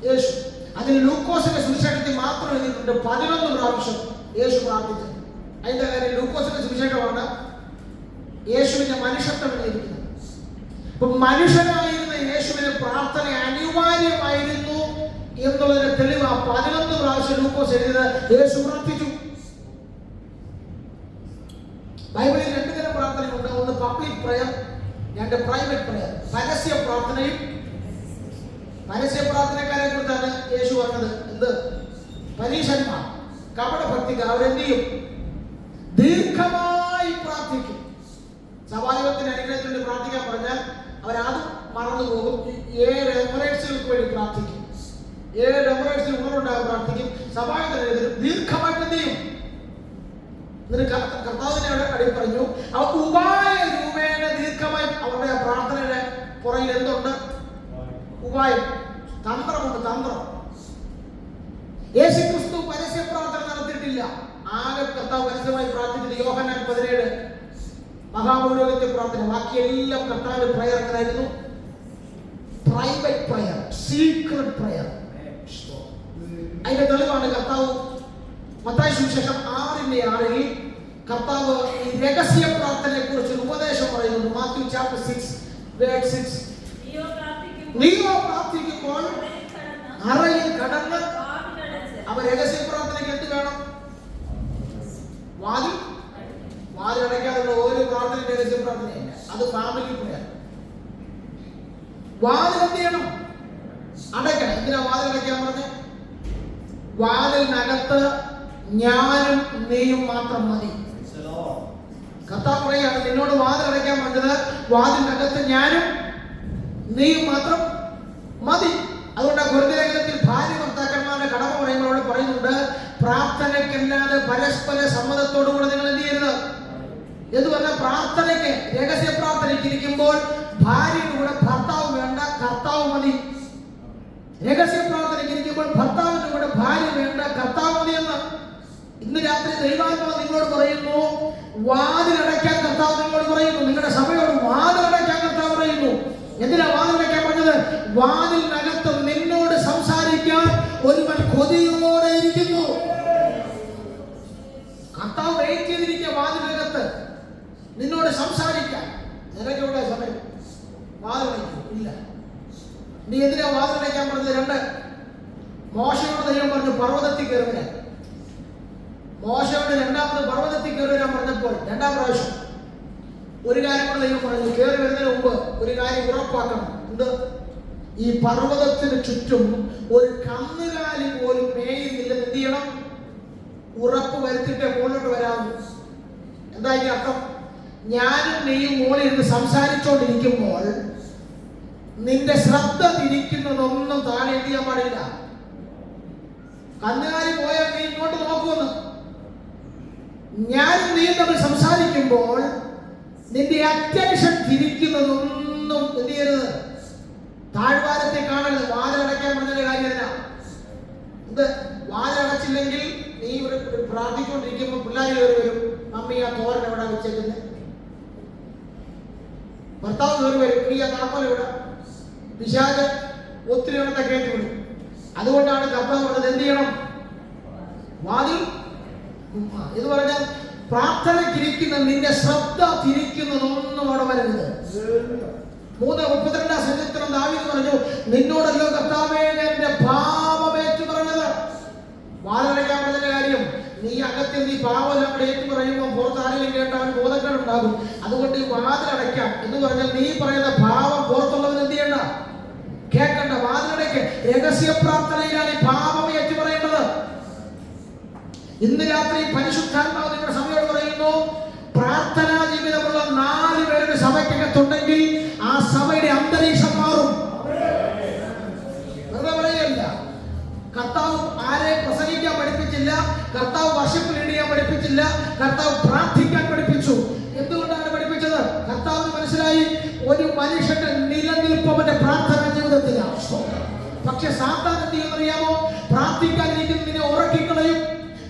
യേശു. അതിൽ ലൂക്കോസിന്റെ സുവിശേഷത്തിൽ മാത്രം എഴുതിയിട്ടുണ്ട് 11 പ്രാവശ്യം യേശു പ്രാർത്ഥിച്ചത്. അതിന്റെ കാര്യം ലൂക്കോസിന്റെ സുവിശേഷമാണ് യേശുവിന്റെ മനുഷ്യത്വം എഴുതിയിരിക്കുന്നത്. ഇപ്പൊ മനുഷ്യനായിരുന്ന യേശുവിന് പ്രാർത്ഥന അനിവാര്യമായിരുന്നു എന്നുള്ളതിന് തെളിവ് 11 പ്രാവശ്യം ലൂക്കോസ് എഴുതിയത് യേശു പ്രാർത്ഥിച്ചു. ബൈബിളിൽ 2 തരം പ്രാർത്ഥനയുണ്ട്. ഒന്ന് പബ്ലിക് പ്രയർ, 2 പ്രൈവറ്റ് പ്രയർ. പരസ്യ പ്രാർത്ഥനയും, പരസ്യ പ്രാർത്ഥനക്കാരെ കുറിച്ചാണ് യേശു പറഞ്ഞത്. എന്ത്? പരീശന്മാർ, കപടഭക്തിക്കാർ, അവരെന്ത് ചെയ്യും? ദീർഘമായി പ്രാർത്ഥിക്കും. സഭായോഗത്തിന് അനുഗ്രഹത്തിന് പ്രാർത്ഥിക്കാൻ പറഞ്ഞാൽ അവരാദ്യം മറന്നു പോകും. 7 എമിറേറ്റ്സുകൾക്ക് വേണ്ടി പ്രാർത്ഥിക്കും, 7 എമിറേറ്റ്സിൽ ഉണർവുണ്ടാകാൻ പ്രാർത്ഥിക്കും. സഭായോഗത്തിന് ദീർഘമായിട്ട് എന്ത് ചെയ്യും? കർത്താവിനെ അടി പറഞ്ഞു. അവർ ഉപായ രൂപേണ ദീർഘമായി അവരുടെ പ്രാർത്ഥനയുടെ പുറകിൽ എന്തുണ്ട്? ഉപായം, തന്ത്രമുണ്ട്. തന്ത്രം. യേശുക്രിസ്തു പരസ്യ പ്രാർത്ഥന നടത്തിയിട്ടില്ല. ആകെ കർത്താവ് പരസ്യമായി പ്രാർത്ഥിച്ചത് യോഹന്നാൻ 17 മഹാപൗരോഹിത്യ പ്രാർത്ഥന. ബാക്കിയെല്ലാം കർത്താവിന്റെ പ്രയർ എങ്ങനെയായിരുന്നു? Private prayer, secret prayer. അതിന്റെ തെളിവാണ് കർത്താവ് മത്തായി സുവിശേഷം 6:6 കർത്താവ് ഈ രഹസ്യ പ്രാർത്ഥനയെ കുറിച്ച് ഉപദേശം പറയുന്നുണ്ട്. മാത്യു ചാപ്റ്റർ 6:6 നീയോ പ്രാർത്ഥിക്കുമ്പോൾ അറയിൽ കടന്ന്. അവ രഹസ്യ പ്രാർത്ഥനയ്ക്ക് എന്ത് വേണം? വാതിലടയ്ക്കാനുള്ള ഒരു പ്രാർത്ഥന രഹസ്യ പ്രാർത്ഥനയല്ല, അത് ഫാമിലി പ്രയർ. വാതിൽ എന്ത് ചെയ്യണം? അടയ്ക്കണം. എന്തിനാ വാതിലടയ്ക്കാൻ പറഞ്ഞത്? വാതിലിനകത്ത് ഞാനും നീയും മാത്രം മതി. കർത്താവ് പറയുകയാണ്, നിന്നോട് വാതിലടയ്ക്കാൻ പറഞ്ഞത് വാതിലിനകത്ത് ഞാനും നീയും മാത്രം മതി. അതുകൊണ്ട് ഗുരുലേഖനത്തിൽ ഭാര്യ ഭർത്താക്കന്മാരുടെ കടമ പറയുന്നതോട് പറയുന്നുണ്ട്, പ്രാർത്ഥനയ്ക്കല്ലാതെ പരസ്പര സമ്മതത്തോടുകൂടെ നിങ്ങൾ എന്ത് ചെയ്യരുത് എന്ന് പറഞ്ഞാൽ, പ്രാർത്ഥനയ്ക്ക്, രഹസ്യ പ്രാർത്ഥനയ്ക്ക് ഇരിക്കുമ്പോൾ ഭാര്യയുടെ കൂടെ ഭർത്താവ് വേണ്ട, കർത്താവ് മതി. രഹസ്യ പ്രാർത്ഥനയ്ക്ക് ഇരിക്കുമ്പോൾ ഭർത്താവിന്റെ കൂടെ ഭാര്യ വേണ്ട, കർത്താവ് മതി എന്ന്. ഇന്ന് രാത്രി ദൈവാത്മാവ് നിങ്ങളോട് പറയുന്നു, വാതിലടയ്ക്കാൻ കർത്താവ് നിങ്ങളോട് പറയുന്നു. നിങ്ങളുടെ സഭയോട് വാതിലടയ്ക്കാൻ കർത്താവ് പറയുന്നു. എന്തിനാ വാതിലടയ്ക്കാൻ പറഞ്ഞത്? വാതിലിനകത്ത് നിന്നോട് സംസാരിക്കാൻ ഒരുവൻ കൊതിയോടെ ഇരിക്കുന്നു. കർത്താവ് വെയിറ്റ് ചെയ്തിരിക്കുക വാതിലിനകത്ത് നിന്നോട് സംസാരിക്കാൻ. നിനക്കെവിടെ സമയം? വാതിലടയ്ക്കും ഇല്ല. നീ എന്തിനാ വാതിലടയ്ക്കാൻ പറഞ്ഞത്? 2, മോശയോട് ദൈവം പറഞ്ഞു പർവ്വതത്തിൽ കയറി വരാൻ. മോശയോട് 2ാമത് പർവ്വതത്തിൽ കയറി വരാൻ പറഞ്ഞപ്പോൾ 2ാം പ്രാവശ്യം ഒരു കാര്യം കൂടെ ദൈവം പറഞ്ഞു. കയറി വരുന്നതിന് മുമ്പ് ഒരു കാര്യം ഉറപ്പാക്കണം. എന്ത്? ഈ പർവ്വതത്തിന് ചുറ്റും ഒരു കന്നുകാലി പോലും മേയുന്നില്ലെന്ന് എന്ത് ചെയ്യണം? ഉറപ്പ് വരുത്തിയിട്ട് മുകളിലോട്ട് വരാമോ? എന്താ ഇതിന്റെ അർത്ഥം? ഞാനും നീയും മുകളിൽ ഇരുന്ന് സംസാരിച്ചോണ്ടിരിക്കുമ്പോൾ നിന്റെ ശ്രദ്ധ തിരിക്കുന്നതൊന്നും താഴെ എന്ത് ചെയ്യാൻ പാടില്ല. കന്നുകാലി പോയാൽ നീ ഇങ്ങോട്ട് നോക്കുമെന്ന് ഞാനും നീ തമ്മിൽ സംസാരിക്കുമ്പോൾ നിന്റെ അറ്റൻഷൻ തിരിക്കുന്നതൊന്നും എന്ത് ചെയ്യരുത്, താഴ്വാരത്തെ കാണരുത്. വാതിലടയ്ക്കാൻ പറഞ്ഞ കാര്യമല്ല ഇത്. വാതിലടച്ചില്ലെങ്കിൽ നീ ഇവിടെ പ്രാർത്ഥിച്ചുകൊണ്ടിരിക്കുമ്പോൾ പിള്ളേർ കയറി വരും, മമ്മി ആ തോരൻ എവിടെ വെച്ചേക്കുന്നത്, ഭർത്താവ് കയറി വരും, നീ ആ താക്കോൽ ഇവിടെ, പിശാച് ഒത്തിരി എണ്ണത്തെ കയറ്റി വിടും. അതുകൊണ്ടാണ് കർത്താവ് പറഞ്ഞത് എന്ത് ചെയ്യണം, വാതിൽ ഇത് പറഞ്ഞാൽ പ്രാർത്ഥനയ്ക്കിരിക്കുന്ന നിന്റെ ശ്രദ്ധ തിരിക്കുന്നതൊന്നും അവിടെ വരരുത്. 3:32 സങ്കീർത്തനം ദാവീദ് പറഞ്ഞു, നിന്നോടല്ലോ കർത്താവേ ഞാൻ എന്റെ പാപമേറ്റു പറഞ്ഞത്. വാതിലടയ്ക്കാൻ പറഞ്ഞ കാര്യം, നീ അകത്തിൽ നീ പാവമെല്ലാം കൂടെ ഏറ്റു പറയുമ്പോൾ പുറത്ത് ആരെങ്കിലും കേട്ടവൻ ബോധക്കേടുണ്ടാകും. അതുകൊണ്ട് ഈ വാതിലടയ്ക്കാം എന്ന് പറഞ്ഞാൽ നീ പറയുന്ന പാവം പുറത്തുള്ളവൻ എന്ത് ചെയ്യണ്ട, കേൾക്കണ്ട. വാതിലടയ്ക്ക് രഹസ്യ പ്രാർത്ഥനയിലാണ് ഈ പാപം ഏറ്റു പറയേണ്ടത്. ഇന്ന് രാത്രി പരിശുദ്ധാത്മാവ് നിങ്ങളുടെ സഭയോട് പറയുന്നു, പ്രാർത്ഥനാ ജീവിതമുള്ള 4 പേരുടെ സഭയ്ക്കകത്തുണ്ടെങ്കിൽ ആ സഭയുടെ അന്തരീക്ഷം മാറും. വെറുതെ പറയല്ല. കർത്താവ് ആരെ പ്രസംഗിക്കാൻ പഠിപ്പിച്ചില്ല, കർത്താവ് വർഷിപ്പ് ലീഡ് ചെയ്യാൻ പഠിപ്പിച്ചില്ല, കർത്താവ് പ്രാർത്ഥിക്കാൻ പഠിപ്പിച്ചു. എന്തുകൊണ്ടാണ് പഠിപ്പിച്ചത്? കർത്താവിന് മനസ്സിലായി ഒരു മനുഷ്യന്റെ നിലനിൽപ്പ് അവന്റെ പ്രാർത്ഥനാ ജീവിതത്തിലാണ്. പക്ഷെ സാത്താൻ എന്ത് ചെയ്യുന്നറിയാമോ? പ്രാർത്ഥിക്കാനിരിക്കുന്നതിനെ ഉറക്കിക്കളയും.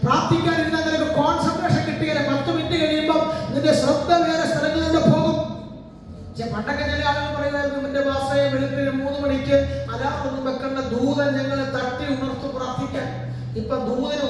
പ്രാർത്ഥിക്കാനിരുന്ന നിനക്ക് കോൺസെൻട്രേഷൻ കിട്ടിയാൽ 10 മിനിറ്റ് കഴിയുമ്പോൾ നിന്റെ ശ്രദ്ധ വേറെ സ്ഥലങ്ങളിലൂടെ പോകും. പണ്ടൊക്കെ ചില ആളുകൾ പറയുമായിരുന്നു, എന്റെ ഭാഷയെ വെളുപ്പിന് 3 മണിക്ക് അലാറൊന്നും വെക്കേണ്ട, ദൂതൻ ഞങ്ങളെ തട്ടി ഉണർത്തും പ്രാർത്ഥിക്കാൻ. ഇപ്പൊ ദൂതന്